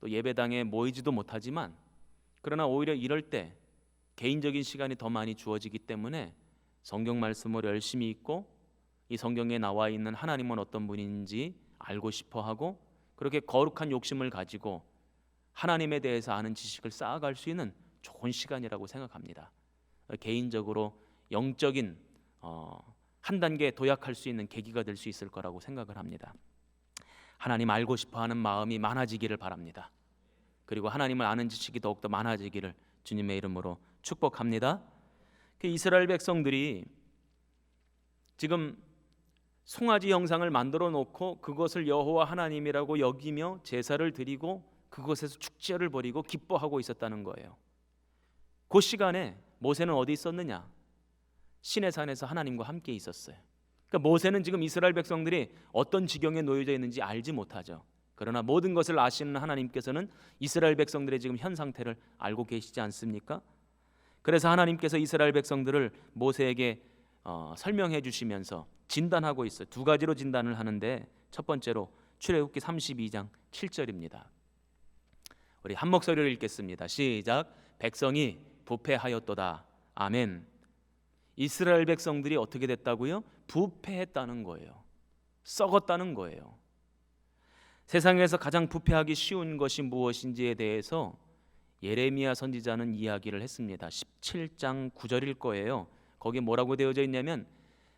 또 예배당에 모이지도 못하지만 그러나 오히려 이럴 때 개인적인 시간이 더 많이 주어지기 때문에 성경 말씀을 열심히 읽고 이 성경에 나와 있는 하나님은 어떤 분인지 알고 싶어하고 그렇게 거룩한 욕심을 가지고 하나님에 대해서 아는 지식을 쌓아갈 수 있는 좋은 시간이라고 생각합니다. 개인적으로 영적인 한 단계 도약할 수 있는 계기가 될 수 있을 거라고 생각을 합니다. 하나님 알고 싶어하는 마음이 많아지기를 바랍니다. 그리고 하나님을 아는 지식이 더욱더 많아지기를 주님의 이름으로 축복합니다. 그 이스라엘 백성들이 지금 송아지 형상을 만들어 놓고 그것을 여호와 하나님이라고 여기며 제사를 드리고 그곳에서 축제를 벌이고 기뻐하고 있었다는 거예요. 그 시간에 모세는 어디 있었느냐? 시내산에서 하나님과 함께 있었어요. 그러니까 모세는 지금 이스라엘 백성들이 어떤 지경에 놓여져 있는지 알지 못하죠. 그러나 모든 것을 아시는 하나님께서는 이스라엘 백성들의 지금 현 상태를 알고 계시지 않습니까? 그래서 하나님께서 이스라엘 백성들을 모세에게 설명해 주시면서 진단하고 있어요. 두 가지로 진단을 하는데 첫 번째로 출애굽기 32장 7절입니다. 우리 한 목소리로 읽겠습니다. 시작. 백성이 부패하였도다. 아멘. 이스라엘 백성들이 어떻게 됐다고요? 부패했다는 거예요. 썩었다는 거예요. 세상에서 가장 부패하기 쉬운 것이 무엇인지에 대해서 예레미야 선지자는 이야기를 했습니다. 17장 9절일 거예요. 거기에 뭐라고 되어져 있냐면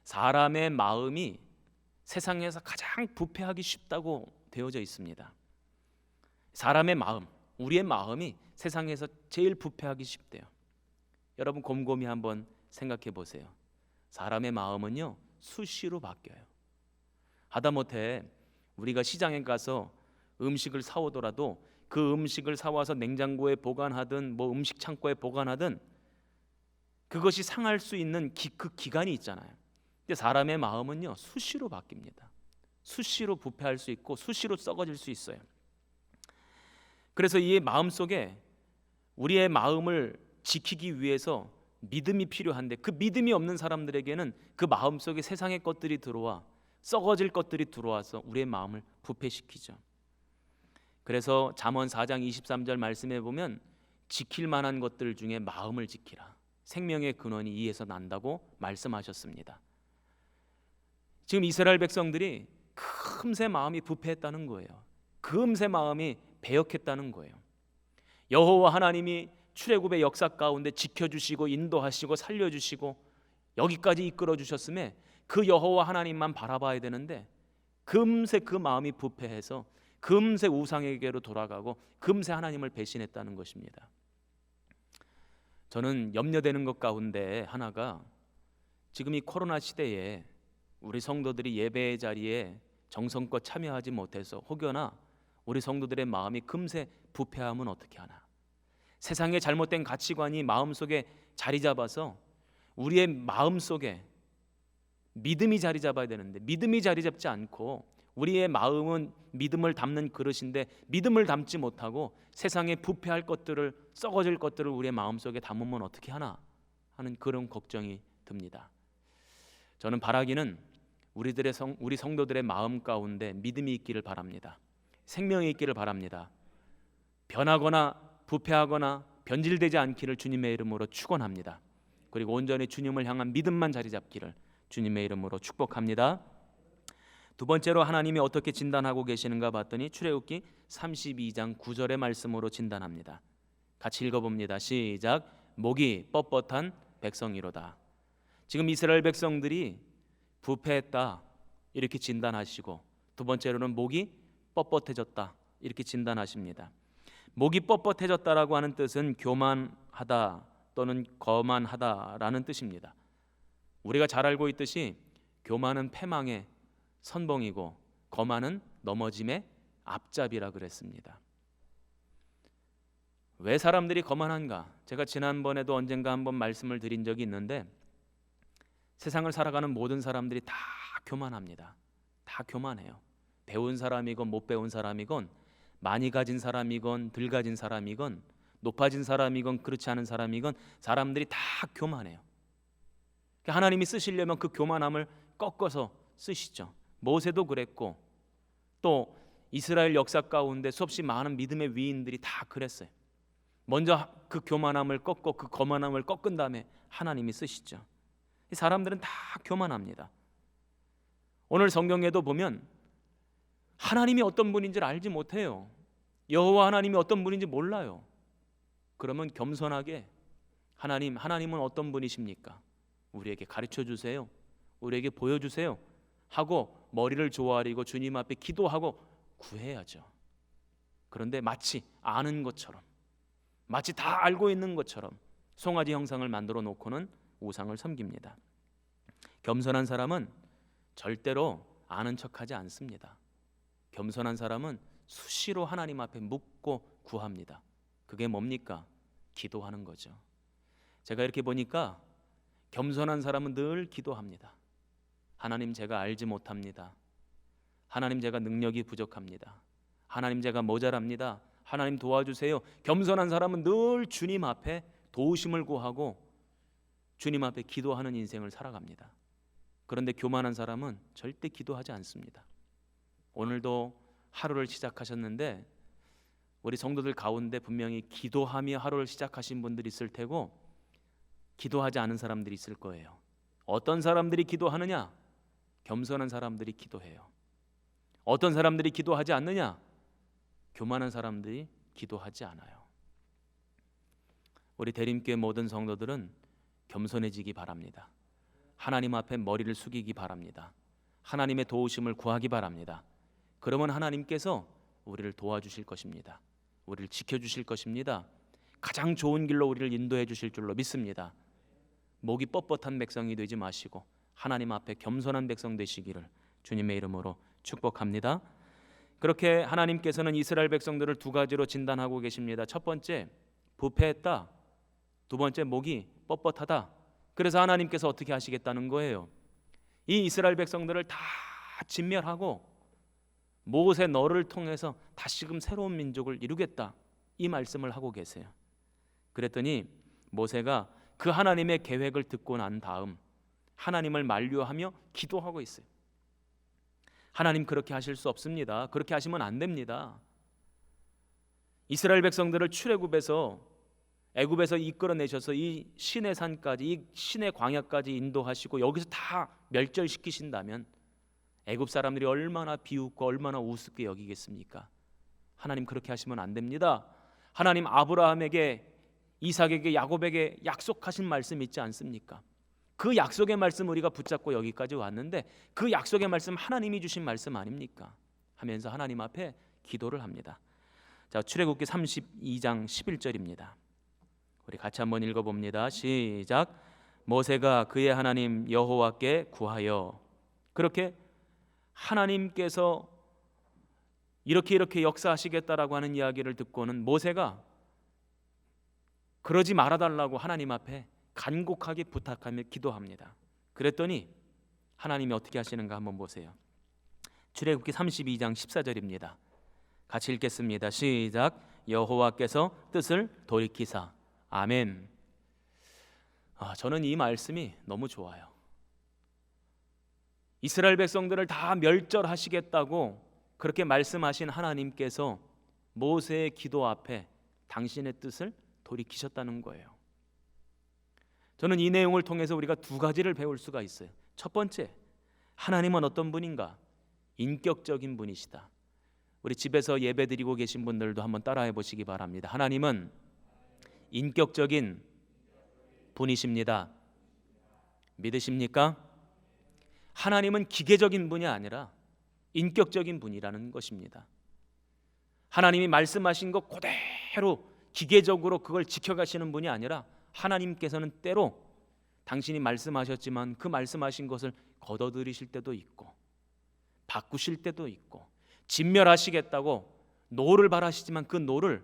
사람의 마음이 세상에서 가장 부패하기 쉽다고 되어져 있습니다. 사람의 마음, 우리의 마음이 세상에서 제일 부패하기 쉽대요. 여러분 곰곰이 한번 생각해 보세요. 사람의 마음은요 수시로 바뀌어요. 하다못해 우리가 시장에 가서 음식을 사오더라도 그 음식을 사와서 냉장고에 보관하든 뭐 음식 창고에 보관하든 그것이 상할 수 있는 그 기간이 있잖아요. 근데 사람의 마음은요 수시로 바뀝니다. 수시로 부패할 수 있고 수시로 썩어질 수 있어요. 그래서 이 마음 속에 우리의 마음을 지키기 위해서 믿음이 필요한데 그 믿음이 없는 사람들에게는 그 마음 속에 세상의 것들이 들어와 썩어질 것들이 들어와서 우리의 마음을 부패시키죠. 그래서 잠언 4장 23절 말씀에 보면 지킬 만한 것들 중에 마음을 지키라. 생명의 근원이 이에서 난다고 말씀하셨습니다. 지금 이스라엘 백성들이 금세 마음이 부패했다는 거예요. 금세 마음이 배역했다는 거예요. 여호와 하나님이 출애굽의 역사 가운데 지켜주시고 인도하시고 살려주시고 여기까지 이끌어 주셨음에 그 여호와 하나님만 바라봐야 되는데 금세 그 마음이 부패해서 금세 우상에게로 돌아가고 금세 하나님을 배신했다는 것입니다. 저는 염려되는 것 가운데 하나가 지금 이 코로나 시대에 우리 성도들이 예배의 자리에 정성껏 참여하지 못해서 혹여나 우리 성도들의 마음이 금세 부패하면 어떻게 하나? 세상의 잘못된 가치관이 마음속에 자리 잡아서 우리의 마음속에 믿음이 자리 잡아야 되는데 믿음이 자리 잡지 않고 우리의 마음은 믿음을 담는 그릇인데 믿음을 담지 못하고 세상에 부패할 것들을 썩어질 것들을 우리의 마음속에 담으면 어떻게 하나 하는 그런 걱정이 듭니다. 저는 바라기는 우리 성도들의 마음 가운데 믿음이 있기를 바랍니다. 생명이 있기를 바랍니다. 변하거나 부패하거나 변질되지 않기를 주님의 이름으로 축원합니다. 그리고 온전히 주님을 향한 믿음만 자리 잡기를 주님의 이름으로 축복합니다. 두 번째로 하나님이 어떻게 진단하고 계시는가 봤더니 출애굽기 32장 9절의 말씀으로 진단합니다. 같이 읽어봅니다. 시작. 목이 뻣뻣한 백성이로다. 지금 이스라엘 백성들이 부패했다 이렇게 진단하시고 두 번째로는 목이 뻣뻣해졌다 이렇게 진단하십니다. 목이 뻣뻣해졌다라고 하는 뜻은 교만하다 또는 거만하다라는 뜻입니다. 우리가 잘 알고 있듯이 교만은 패망의 선봉이고 거만은 넘어짐의 앞잡이라 그랬습니다. 왜 사람들이 거만한가? 제가 지난번에도 언젠가 한번 말씀을 드린 적이 있는데 세상을 살아가는 모든 사람들이 다 교만합니다. 다 교만해요. 배운 사람이건 못 배운 사람이건 많이 가진 사람이건 덜 가진 사람이건 높아진 사람이건 그렇지 않은 사람이건 사람들이 다 교만해요. 하나님이 쓰시려면 그 교만함을 꺾어서 쓰시죠. 모세도 그랬고 또 이스라엘 역사 가운데 수없이 많은 믿음의 위인들이 다 그랬어요. 먼저 그 교만함을 꺾고 그 거만함을 꺾은 다음에 하나님이 쓰시죠. 사람들은 다 교만합니다. 오늘 성경에도 보면 하나님이 어떤 분인지를 알지 못해요. 여호와 하나님이 어떤 분인지 몰라요. 그러면 겸손하게 하나님은 어떤 분이십니까? 우리에게 가르쳐 주세요. 우리에게 보여주세요. 하고 머리를 조아리고 주님 앞에 기도하고 구해야죠. 그런데 마치 아는 것처럼, 마치 다 알고 있는 것처럼 송아지 형상을 만들어 놓고는 우상을 섬깁니다. 겸손한 사람은 절대로 아는 척하지 않습니다. 겸손한 사람은 수시로 하나님 앞에 묻고 구합니다. 그게 뭡니까? 기도하는 거죠. 제가 이렇게 보니까 겸손한 사람은 늘 기도합니다. 하나님, 제가 알지 못합니다. 하나님, 제가 능력이 부족합니다. 하나님, 제가 모자랍니다. 하나님 도와주세요. 겸손한 사람은 늘 주님 앞에 도우심을 구하고 주님 앞에 기도하는 인생을 살아갑니다. 그런데 교만한 사람은 절대 기도하지 않습니다. 오늘도 하루를 시작하셨는데 우리 성도들 가운데 분명히 기도하며 하루를 시작하신 분들이 있을 테고 기도하지 않은 사람들이 있을 거예요. 어떤 사람들이 기도하느냐? 겸손한 사람들이 기도해요. 어떤 사람들이 기도하지 않느냐? 교만한 사람들이 기도하지 않아요. 우리 대림교회 모든 성도들은 겸손해지기 바랍니다. 하나님 앞에 머리를 숙이기 바랍니다. 하나님의 도우심을 구하기 바랍니다. 그러면 하나님께서 우리를 도와주실 것입니다. 우리를 지켜주실 것입니다. 가장 좋은 길로 우리를 인도해 주실 줄로 믿습니다. 목이 뻣뻣한 백성이 되지 마시고 하나님 앞에 겸손한 백성 되시기를 주님의 이름으로 축복합니다. 그렇게 하나님께서는 이스라엘 백성들을 두 가지로 진단하고 계십니다. 첫 번째, 부패했다. 두 번째, 목이 뻣뻣하다. 그래서 하나님께서 어떻게 하시겠다는 거예요? 이 이스라엘 백성들을 다 진멸하고 모세 너를 통해서 다시금 새로운 민족을 이루겠다, 이 말씀을 하고 계세요. 그랬더니 모세가 그 하나님의 계획을 듣고 난 다음 하나님을 만류하며 기도하고 있어요. 하나님, 그렇게 하실 수 없습니다. 그렇게 하시면 안 됩니다. 이스라엘 백성들을 출애굽에서 애굽에서 이끌어내셔서 이 시내 산까지, 이 시내 광야까지 인도하시고 여기서 다 멸절시키신다면 애굽 사람들이 얼마나 비웃고 얼마나 우습게 여기겠습니까? 하나님, 그렇게 하시면 안 됩니다. 하나님 아브라함에게, 이삭에게, 야곱에게 약속하신 말씀 있지 않습니까? 그 약속의 말씀 우리가 붙잡고 여기까지 왔는데 그 약속의 말씀 하나님이 주신 말씀 아닙니까? 하면서 하나님 앞에 기도를 합니다. 자, 출애굽기 32장 11절입니다. 우리 같이 한번 읽어봅니다. 시작. 모세가 그의 하나님 여호와께 구하여. 그렇게 하나님께서 이렇게 역사하시겠다라고 하는 이야기를 듣고는 모세가 그러지 말아달라고 하나님 앞에 간곡하게 부탁하며 기도합니다. 그랬더니 하나님이 어떻게 하시는가 한번 보세요. 출애굽기 32장 14절입니다. 같이 읽겠습니다. 시작. 여호와께서 뜻을 돌이키사. 아멘. 저는 이 말씀이 너무 좋아요. 이스라엘 백성들을 다 멸절하시겠다고 그렇게 말씀하신 하나님께서 모세의 기도 앞에 당신의 뜻을 돌이키셨다는 거예요. 저는 이 내용을 통해서 우리가 두 가지를 배울 수가 있어요. 첫 번째, 하나님은 어떤 분인가? 인격적인 분이시다. 우리 집에서 예배드리고 계신 분들도 한번 따라해 보시기 바랍니다. 하나님은 인격적인 분이십니다. 믿으십니까? 하나님은 기계적인 분이 아니라 인격적인 분이라는 것입니다. 하나님이 말씀하신 것 그대로 기계적으로 그걸 지켜가시는 분이 아니라 하나님께서는 때로 당신이 말씀하셨지만 그 말씀하신 것을 거둬들이실 때도 있고 바꾸실 때도 있고 진멸하시겠다고 노를 바라시지만 그 노를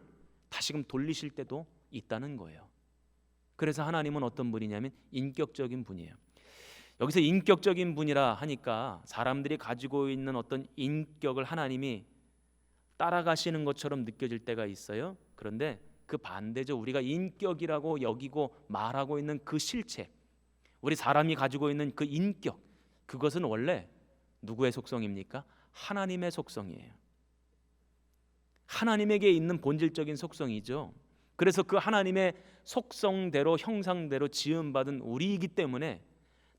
다시금 돌리실 때도 있다는 거예요. 그래서 하나님은 어떤 분이냐면 인격적인 분이에요. 여기서 인격적인 분이라 하니까 사람들이 가지고 있는 어떤 인격을 하나님이 따라가시는 것처럼 느껴질 때가 있어요. 그런데 그 반대죠. 우리가 인격이라고 여기고 말하고 있는 그 실체, 우리 사람이 가지고 있는 그 인격, 그것은 원래 누구의 속성입니까? 하나님의 속성이에요. 하나님에게 있는 본질적인 속성이죠. 그래서 그 하나님의 속성대로 형상대로 지음받은 우리이기 때문에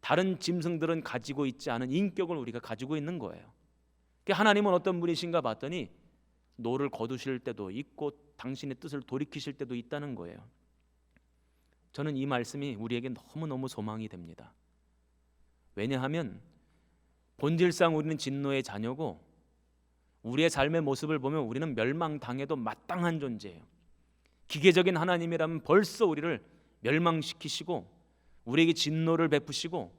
다른 짐승들은 가지고 있지 않은 인격을 우리가 가지고 있는 거예요. 하나님은 어떤 분이신가 봤더니 노를 거두실 때도 있고 당신의 뜻을 돌이키실 때도 있다는 거예요. 저는 이 말씀이 우리에게 너무너무 소망이 됩니다. 왜냐하면 본질상 우리는 진노의 자녀고 우리의 삶의 모습을 보면 우리는 멸망당해도 마땅한 존재예요. 기계적인 하나님이라면 벌써 우리를 멸망시키시고 우리에게 진노를 베푸시고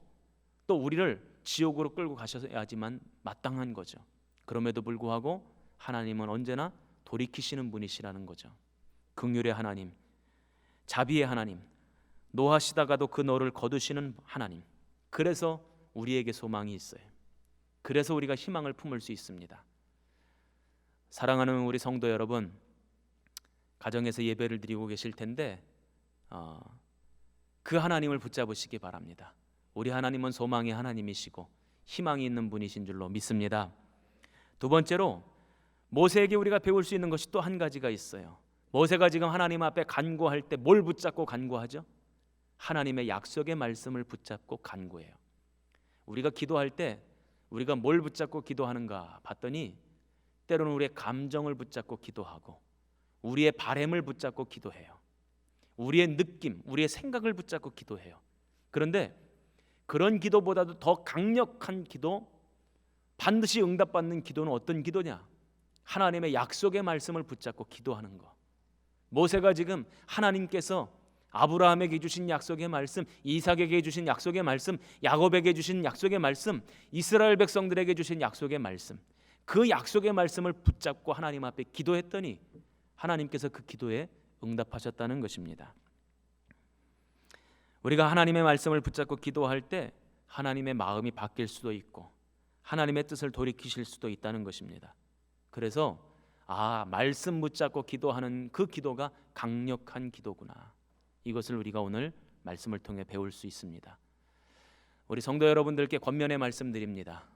또 우리를 지옥으로 끌고 가셔야지만 마땅한 거죠. 그럼에도 불구하고 하나님은 언제나 돌이키시는 분이시라는 거죠. 긍휼의 하나님, 자비의 하나님, 노하시다가도 그 노를 거두시는 하나님. 그래서 우리에게 소망이 있어요. 그래서 우리가 희망을 품을 수 있습니다. 사랑하는 우리 성도 여러분, 가정에서 예배를 드리고 계실 텐데 그 하나님을 붙잡으시기 바랍니다. 우리 하나님은 소망의 하나님이시고 희망이 있는 분이신 줄로 믿습니다. 두 번째로 모세에게 우리가 배울 수 있는 것이 또 한 가지가 있어요. 모세가 지금 하나님 앞에 간구할 때 뭘 붙잡고 간구하죠? 하나님의 약속의 말씀을 붙잡고 간구해요. 우리가 기도할 때 우리가 뭘 붙잡고 기도하는가 봤더니 때로는 우리의 감정을 붙잡고 기도하고 우리의 바램을 붙잡고 기도해요. 우리의 느낌, 우리의 생각을 붙잡고 기도해요. 그런데 그런 기도보다도 더 강력한 기도, 반드시 응답받는 기도는 어떤 기도냐? 하나님의 약속의 말씀을 붙잡고 기도하는 거. 모세가 지금 하나님께서 아브라함에게 주신 약속의 말씀, 이삭에게 주신 약속의 말씀, 야곱에게 주신 약속의 말씀, 이스라엘 백성들에게 주신 약속의 말씀, 그 약속의 말씀을 붙잡고 하나님 앞에 기도했더니 하나님께서 그 기도에 응답하셨다는 것입니다. 우리가 하나님의 말씀을 붙잡고 기도할 때 하나님의 마음이 바뀔 수도 있고 하나님의 뜻을 돌이키실 수도 있다는 것입니다. 그래서 말씀 붙잡고 기도하는 그 기도가 강력한 기도구나. 이것을 우리가 오늘 말씀을 통해 배울 수 있습니다. 우리 성도 여러분들께 권면의 말씀드립니다.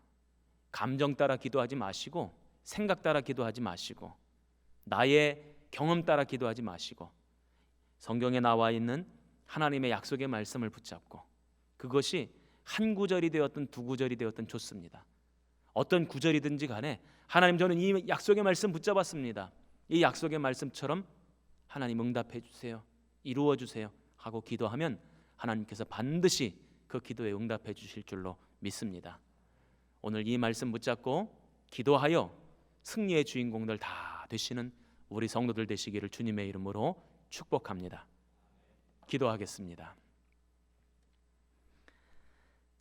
감정 따라 기도하지 마시고 생각 따라 기도하지 마시고 나의 경험 따라 기도하지 마시고 성경에 나와 있는 하나님의 약속의 말씀을 붙잡고 그것이 한 구절이 되었든 두 구절이 되었든 좋습니다. 어떤 구절이든지 간에 하나님 저는 이 약속의 말씀 붙잡았습니다. 이 약속의 말씀처럼 하나님 응답해 주세요. 이루어 주세요 하고 기도하면 하나님께서 반드시 그 기도에 응답해 주실 줄로 믿습니다. 오늘 이 말씀 붙잡고 기도하여 승리의 주인공들 다 되시는 우리 성도들 되시기를 주님의 이름으로 축복합니다. 기도하겠습니다.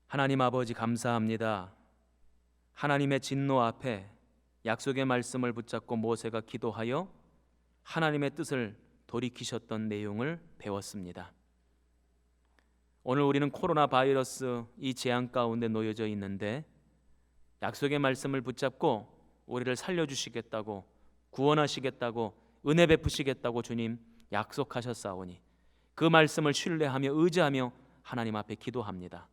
하나님 아버지 감사합니다. 하나님의 진노 앞에 약속의 말씀을 붙잡고 모세가 기도하여 하나님의 뜻을 돌이키셨던 내용을 배웠습니다. 오늘 우리는 코로나 바이러스 이 재앙 가운데 놓여져 있는데 약속의 말씀을 붙잡고 우리를 살려주시겠다고 구원하시겠다고 은혜 베푸시겠다고 주님 약속하셨사오니 그 말씀을 신뢰하며 의지하며 하나님 앞에 기도합니다.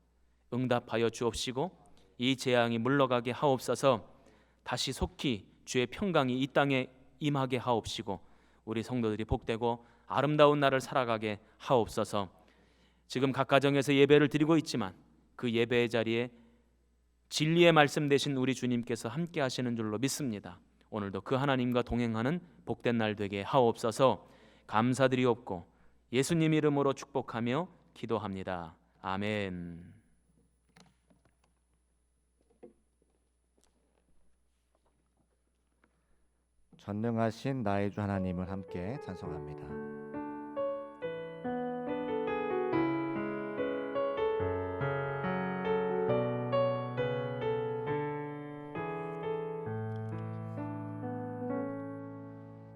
응답하여 주옵시고 이 재앙이 물러가게 하옵소서. 다시 속히 주의 평강이 이 땅에 임하게 하옵시고 우리 성도들이 복되고 아름다운 날을 살아가게 하옵소서. 지금 각 가정에서 예배를 드리고 있지만 그 예배의 자리에 진리의 말씀 되신 우리 주님께서 함께 하시는 줄로 믿습니다. 오늘도 그 하나님과 동행하는 복된 날 되게 하옵소서. 감사드리옵고 예수님 이름으로 축복하며 기도합니다. 아멘. 전능하신 나의 주 하나님을 함께 찬송합니다.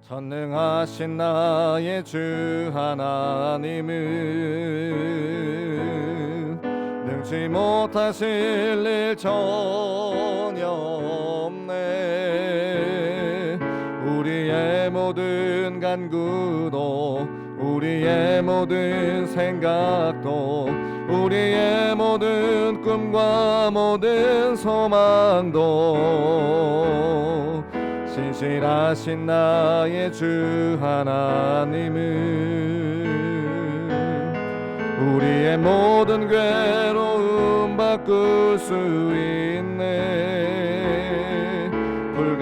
전능하신 나의 주 하나님은 능치 못하실 일 전혀 없네. 우리의 모든 간구도 우리의 모든 생각도 우리의 모든 꿈과 모든 소망도 신실하신 나의 주 하나님은 우리의 모든 괴로움 바꿀 수 있네.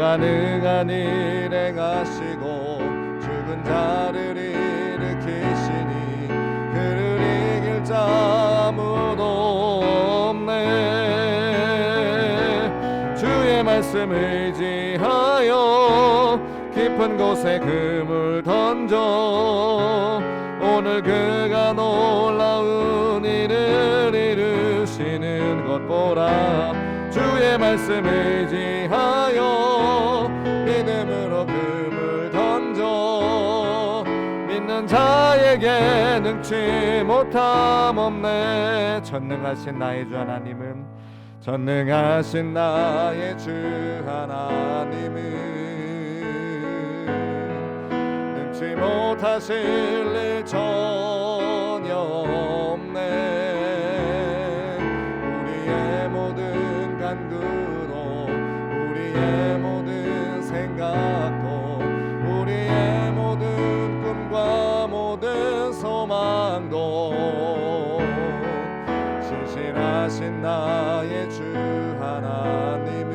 불가능한 일 행하시고 죽은 자를 일으키시니 그를 이길 자 아무도 없네. 주의 말씀 의지하여 깊은 곳에 금을 던져 오늘 그가 놀라운 일을 이루시는 것 보라. 주의 말씀 의지하여 믿음으로 금을 던져 믿는 자에게 능치 못함 없네. 전능하신 나의 주 하나님은 전능하신 나의 주 하나님은 능치 못하실 일 전혀 없네. 우리의 모든 간구도 우리의 모든 생각도 우리의 모든 꿈과 모든 소망도 신실하신 나의 주 하나님은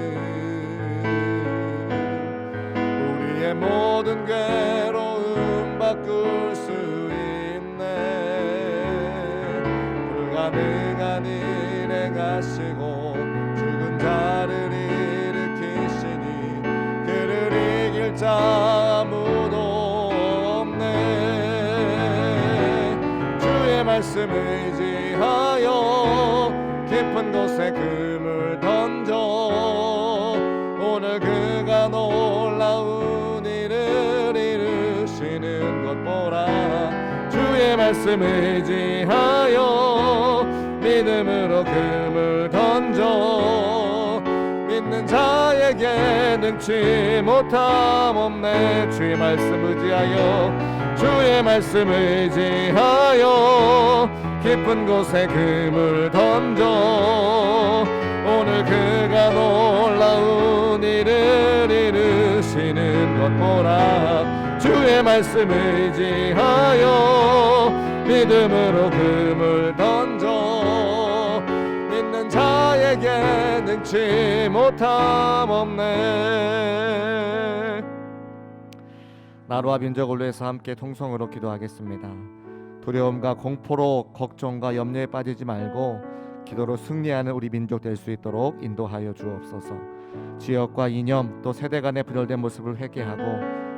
우리의 모든 괴로움 바꿀 수 있네. 불가능한 일 행하시고 죽은 자를 일으키시니 그를 이길 자 아무도 없네. 주의 말씀 의지하여 깊은 곳에 금을 던져 오늘 그가 놀라운 일을 이루시는 것 보라. 주의 말씀 의지하여 믿음으로 금을 던져 믿는 자에게 능치 못함 없네. 주의 말씀 의지하여 주의 말씀 의지하여 깊은 곳에 금을 던져 오늘 그가 놀라운 일을 이루시는 것 보라. 주의 말씀 의지하여 믿음으로 금을 던져 믿는 자에게 능치 못함 없네. 나라와 민족을 위해서 함께 통성으로 기도하겠습니다. 두려움과 공포로 걱정과 염려에 빠지지 말고 기도로 승리하는 우리 민족 될 수 있도록 인도하여 주옵소서. 지역과 이념 또 세대 간의 분열된 모습을 회개하고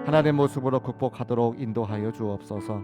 하나된 모습으로 극복하도록 인도하여 주옵소서.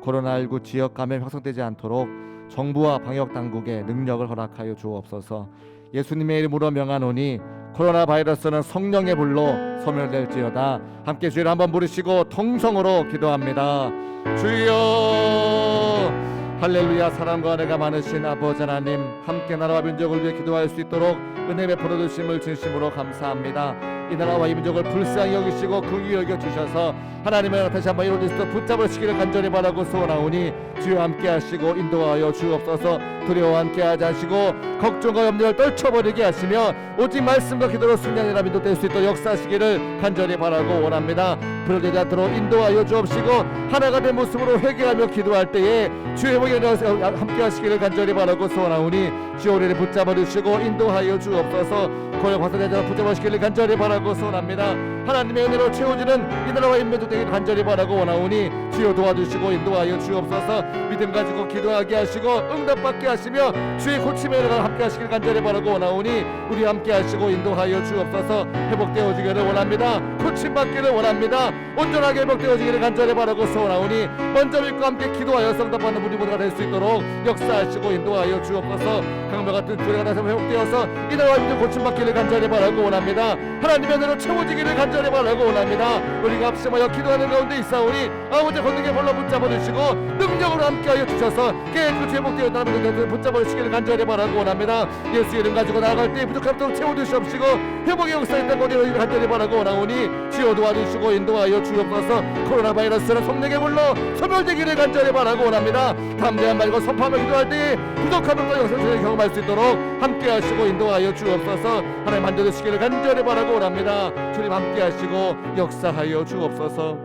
코로나19 지역 감염 확산되지 않도록 정부와 방역 당국에 능력을 허락하여 주옵소서. 예수님의 이름으로 명하노니 코로나 바이러스는 성령의 불로 소멸될지어다. 함께 주를 한번 부르시고 통성으로 기도합니다. 주여 할렐루야. 사랑과 은혜가 많으신 아버지 하나님, 함께 나라와 민족을 위해 기도할 수 있도록 은혜 베풀어 주심을 진심으로 감사합니다. 이 나라와 이 민족을 불쌍히 여기시고 긍휼히 여겨 주셔서 하나님의 나라 다시 한번 이루어질 수 있도록 붙잡으시기를 간절히 바라고 소원하오니 주여 함께 하시고 인도하여 주옵소서. 두려워 함께 하지 하시고 걱정과 염려를 떨쳐버리게 하시며 오직 말씀과 기도로 승리하는 나라 민족 될 수 있도록 역사하시기를 간절히 바라고 원합니다. 불되지 않도록 인도하여 주옵시고 하나가 된 모습으로 회개하며 기도할 때에 주의 복이 함께 하시기를 간절히 바라고 소원하오니 주여 우리를 붙잡아 주시고 인도하여 주옵소서. 고령 화산에 붙잡아 주시기를 간절히 바라고 소원합니다. 하나님의 은혜로 채워지는 이 나라와 인민족 되기를 간절히 바라고 원하오니 주여 도와주시고 인도하여 주옵소서. 믿음 가지고 기도하게 하시고 응답받게 하시며 주의 고침의 은혜가 함께 하시기를 간절히 바라고 원하오니 우리 함께 하시고 인도하여 주옵소서. 회복되어지기를 원합니다. 고침받기를 원합니다. 온전하게 회복되어지기를 간절히 바라고 소원하오니 먼저 믿고 함께 기도하여 응답받는 우리 모두가 될 수 있도록 역사하시고 인도하여 주옵소서. 강물 같은 주례가 다시 회복되어서 이 나라와 민족 고침받기를 간절히 바라고 원합니다. 하나님의 은혜로 채워지기를 간절히 바라고 원합니다. 우리가 합심하여 기도하는 가운데 있사오니 아버지 권능의 볼로 붙잡아 주시고 능력으로 함께하여 주셔서 깨끗이 회복되어 나라를 붙잡아 주시기를 간절히 바라고 원합니다. 예수 이름 가지고 나아갈 때 부족함도록 채워주시옵시고 회복의 역사에 땅 거리를 간절히 바라고 원하오니 주여 도와주시고 인도하여 주옵소서. 코로나 바이러스는 성령의 불로 소멸되기를 간절히 바라고 원합니다. 담대한 말과 선포하며 기도할 때에 부족함과 역사를 경험할 수 있도록 함께하시고 인도하여 주옵소서. 하나님 만져주시기를 간절히 바라고 원합니다. 주님 함께하시고 역사하여 주옵소서.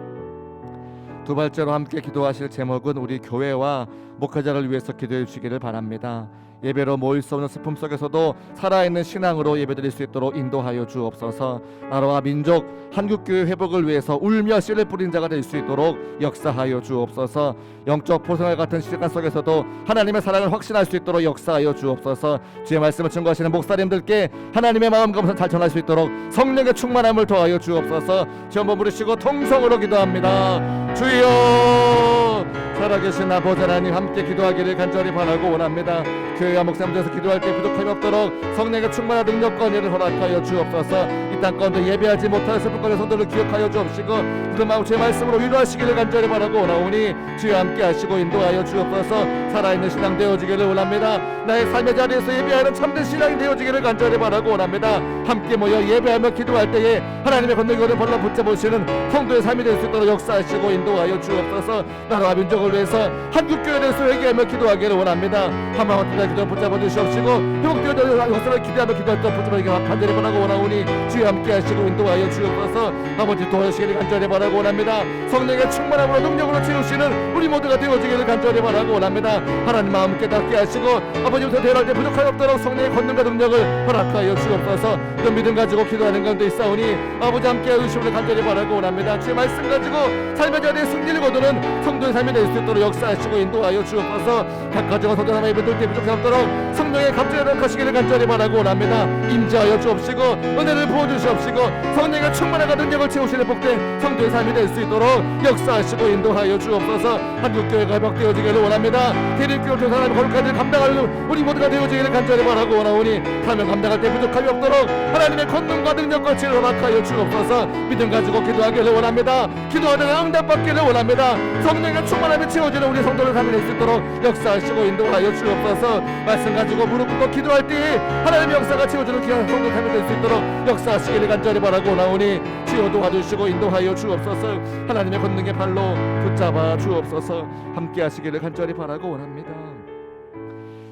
두 번째로 함께 기도하실 제목은 우리 교회와 목회자를 위해서 기도해 주시기를 바랍니다. 예배로 모일 수 없는 슬픔 속에서도 살아있는 신앙으로 예배드릴 수 있도록 인도하여 주옵소서. 나라와 민족 한국교회 회복을 위해서 울며 씨를 뿌린 자가 될 수 있도록 역사하여 주옵소서. 영적 포성을 같은 시간 속에서도 하나님의 사랑을 확신할 수 있도록 역사하여 주옵소서. 주의 말씀을 증거하시는 목사님들께 하나님의 마음과 음성 잘 전할 수 있도록 성령의 충만함을 더하여 주옵소서. 주 한번 부르시고 통성으로 기도합니다. 주여, 살아계신 아버지 하나님, 함께 기도하기를 간절히 바라고 원합니다. 교회와 목사님들에서 기도할 때 부족함이 없도록 성령의 충만한 능력과 은혜를 허락하여 주옵소서. 이 땅 가운데 예배하지 못할 슬픔과 성도를 기억하여 주옵시고 그 마음 주의 말씀으로 위로하시기를 간절히 바라고 원하오니 주여 함께 하시고 인도하여 주옵소서. 살아있는 신앙 되어지기를 원합니다. 나의 삶의 자리에서 예배하는 참된 신앙이 되어지기를 간절히 바라고 원합니다. 함께 모여 예배하며 기도할 때에 하나님의 권능을 벌러 붙잡으시는 성도의 삶이 될 수 있도록 역사하시고 인도하여 주옵소서. 나라와 민족을 위해서 한국교회에 대해서 회개하며 기도하기를 원합니다. 한마음 뜨다 기도 붙잡아 주시옵시고 회복되어져 역사를 기대하며 기도할 때 붙잡아주기 간절히 바라고 원하오니 주여 함께 하시고 인도하여 주옵소서. 아버지 도와주시기를 간절히 바라고 원합니다. 성령의 충만함으로 능력으로 채우시는 우리 모두가 되어지기를 간절히 바라고 원합니다. 하나님 마음 깨닫게 하시고 아버지부터 대할 때 부족함이 없도록 성령의 권능과 능력을 허락하여 주옵소서. 이런 믿음 가지고 기도하는 가운데 있사오니 아버지 함께 해주시기를 간절히 바라고 원합니다. 주의 말씀 가지고 삶의 자리에 승리를 거두는 성도의 삶이 될 수 있도록 역사하시고 인도하여 주옵소서. 각 가정과 성도 하나님 믿을 때 부족함이 없도록 성령의 갑자기 허락하시기를 간절히 바라고 원합니다. 임재하여 주옵시고 은혜를 부어주시옵시고 성령의 충만한 능력을 채우시는 복된 성도의 삶이 될 수 있도록 역사하시고 인도하여 주옵소서. 한국교회가 회복되어지기를 원합니다. 대립교회 교사 하나님 거룩한 일 감당할 우리 모두가 되어지기를 간절히 바라고 원하오니 사명 감당할 때 부족함이 없도록 하나님의 권능과 능력과 지혜를 허락하여 주옵소서. 믿음 가지고 기도하기를 원합니다. 기도하다가 응답받기를 원합니다. 성령의 충만함이 채워지는 우리 성도를 삶이 될 수 있도록 역사하시고 인도하여 주옵소서. 말씀 가지고 무릎 꿇고 기도할 때에 하나님의 역사가 채워지는 귀한 성도 삶이 될 수 있도록 역사하시기를 간절히 바라고 원하오니 주여 도와주시고 인도하여 주옵소서. 하나님의 권능의 발로 붙잡아 주옵소서. 함께 하시기를 간절히 바라고 원합니다.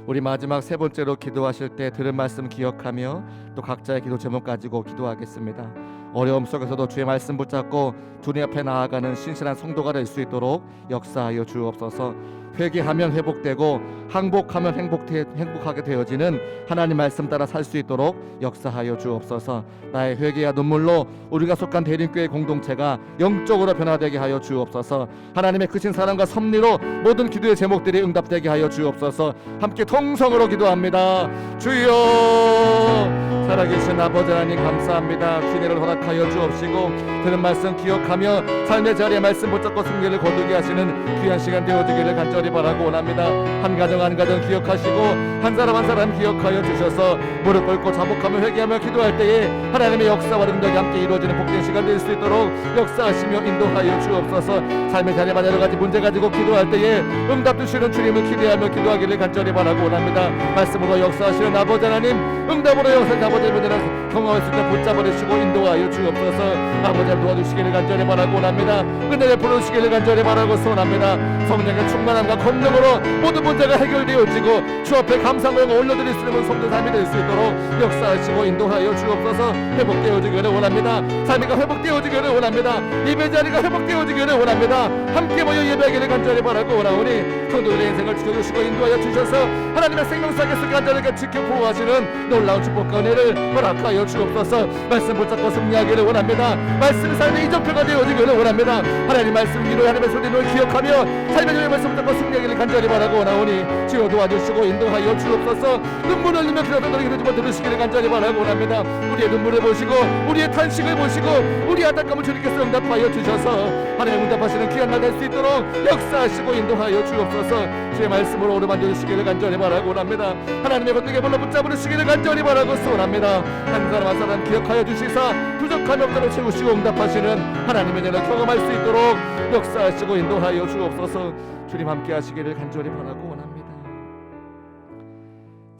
우리 마지막 세 번째로 기도하실 때 들은 말씀 기억하며 또 각자의 기도 제목 가지고 기도하겠습니다. 어려움 속에서도 주의 말씀 붙잡고 주님 앞에 나아가는 신실한 성도가 될 수 있도록 역사하여 주옵소서. 회개하면 회복되고 항복하면 행복하게 되어지는 하나님 말씀 따라 살 수 있도록 역사하여 주옵소서. 나의 회개와 눈물로 우리가 속한 대림교회 공동체가 영적으로 변화되게 하여 주옵소서. 하나님의 크신 사랑과 섭리로 모든 기도의 제목들이 응답되게 하여 주옵소서. 함께 통성으로 기도합니다. 주여, 살아계신 아버지 하나님 감사합니다. 기회를 허락하여 주옵시고 들은 말씀 기억하며 삶의 자리에 말씀 붙잡고 승리를 거두게 하시는 귀한 시간 되어지기를 간절히 바라고 원합니다. 한 가정 한 가정 기억하시고 한 사람 한 사람 기억하여 주셔서 무릎 꿇고 자복하며 회개하며 기도할 때에 하나님의 역사와 능력이 함께 이루어지는 복된 시간 될 수 있도록 역사하시며 인도하여 주옵소서. 삶의 자리마다 여러 가지 문제 가지고 기도할 때에 응답 주시는 주님을 기대하며 기도하기를 간절히 바라고 원합니다. 말씀으로 역사하시는 아버지 하나님, 응답으로 역사하시는 아버지 하나님 경험했을 때 붙잡아주시고 인도하여 주옵소서. 아버지 도와주시기를 간절히 바라고 원합니다. 은혜를 부르시기를 간절히 바라고 소원합니다. 성령의 충만함과 권능으로 모든 문제가 해결되어지고 주 앞에 감사와 영광을 올려드릴 수 있는 성도 삶이 될 수 있도록 역사하시고 인도하여 주옵소서. 회복되어지기를 원합니다. 삶이가 회복되어지기를 원합니다. 예배 자리가 회복되어지기를 원합니다. 함께 모여 예배하기를 간절히 바라고 원하오니 성도들의 인생을 지켜주시고 인도하여 주셔서 하나님의 생명사계 속에 간절하게 지켜 보호하시는 놀라운 축복과 은혜를 허락하여 주옵소서. 말씀 붙잡고 승리하기를 원합니다. 말씀 삶의 이정표가 되어지기를 원합니다. 하나님 말씀 위로 하나님의 소리를 기억하며 삶의 주의 말씀 붙잡고 승리하기를 간절히 바라고 원하오니 주여 도와주시고 인도하여 주옵소서. 눈물을 흘리며 기도하던 너희 기도 들으시기를 간절히 바라고 원합니다. 우리의 눈물을 보시고 우리의 탄식을 보시고 우리의 안타까움을 주님께서 응답하여 주셔서 하나님 응답하시는 귀한 날 될 수 있도록 역사하시고 인도하여 주옵소서. 주의 말씀으로 오르만 주시기를 간절히 바라고 원합니다. 하나님의 권능에 불러 붙잡으시기를 간절히 바라고 소원합니다. 한 사람 한 사람 기억하여 주시사 부족함이 없도록 채우시고 응답하시는 하나님의 은혜를 경험할 수 있도록 역사하시고 인도하여 주옵소서. 주님 함께 하시기를 간절히 바라고 원합니다.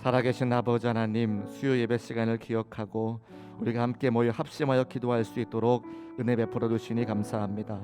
살아계신 아버지 하나님, 수요 예배 시간을 기억하고 우리가 함께 모여 합심하여 기도할 수 있도록 은혜 베풀어 주시니 감사합니다.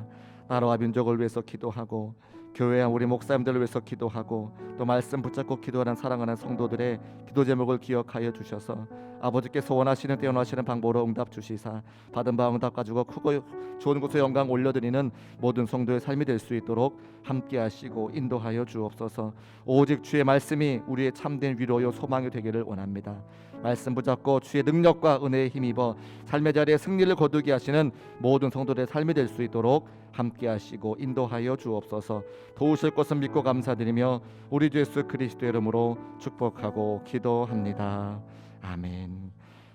나라와 민족을 위해서 기도하고 교회와 우리 목사님들을 위해서 기도하고 또 말씀 붙잡고 기도하는 사랑하는 성도들의 기도 제목을 기억하여 주셔서 아버지께서 원하시는 때 원하시는 방법으로 응답 주시사 받은 바 응답 가지고 크고 좋은 곳에 영광 올려드리는 모든 성도의 삶이 될 수 있도록 함께 하시고 인도하여 주옵소서. 오직 주의 말씀이 우리의 참된 위로요 소망이 되기를 원합니다. 말씀 붙잡고 주의 능력과 은혜에 힘입어 삶의 자리에 승리를 거두게 하시는 모든 성도들의 삶이 될 수 있도록 함께 하시고 인도하여 주옵소서. 도우실 것을 믿고 감사드리며 우리 주 예수 그리스도의 이름으로 축복하고 기도합니다. 아멘.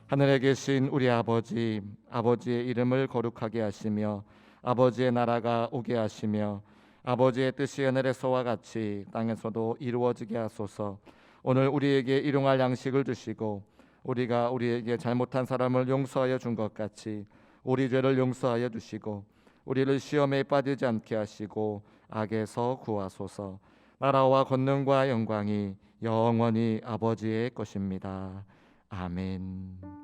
하늘에 계신 우리 아버지, 아버지의 이름을 거룩하게 하시며 아버지의 나라가 오게 하시며 아버지의 뜻이 하늘에서와 같이 땅에서도 이루어지게 하소서. 오늘 우리에게 일용할 양식을 주시고 우리가 우리에게 잘못한 사람을 용서하여 준 것 같이 우리 죄를 용서하여 주시고 우리를 시험에 빠지지 않게 하시고 악에서 구하소서. 나라와 권능과 영광이 영원히 아버지의 것입니다. 아멘.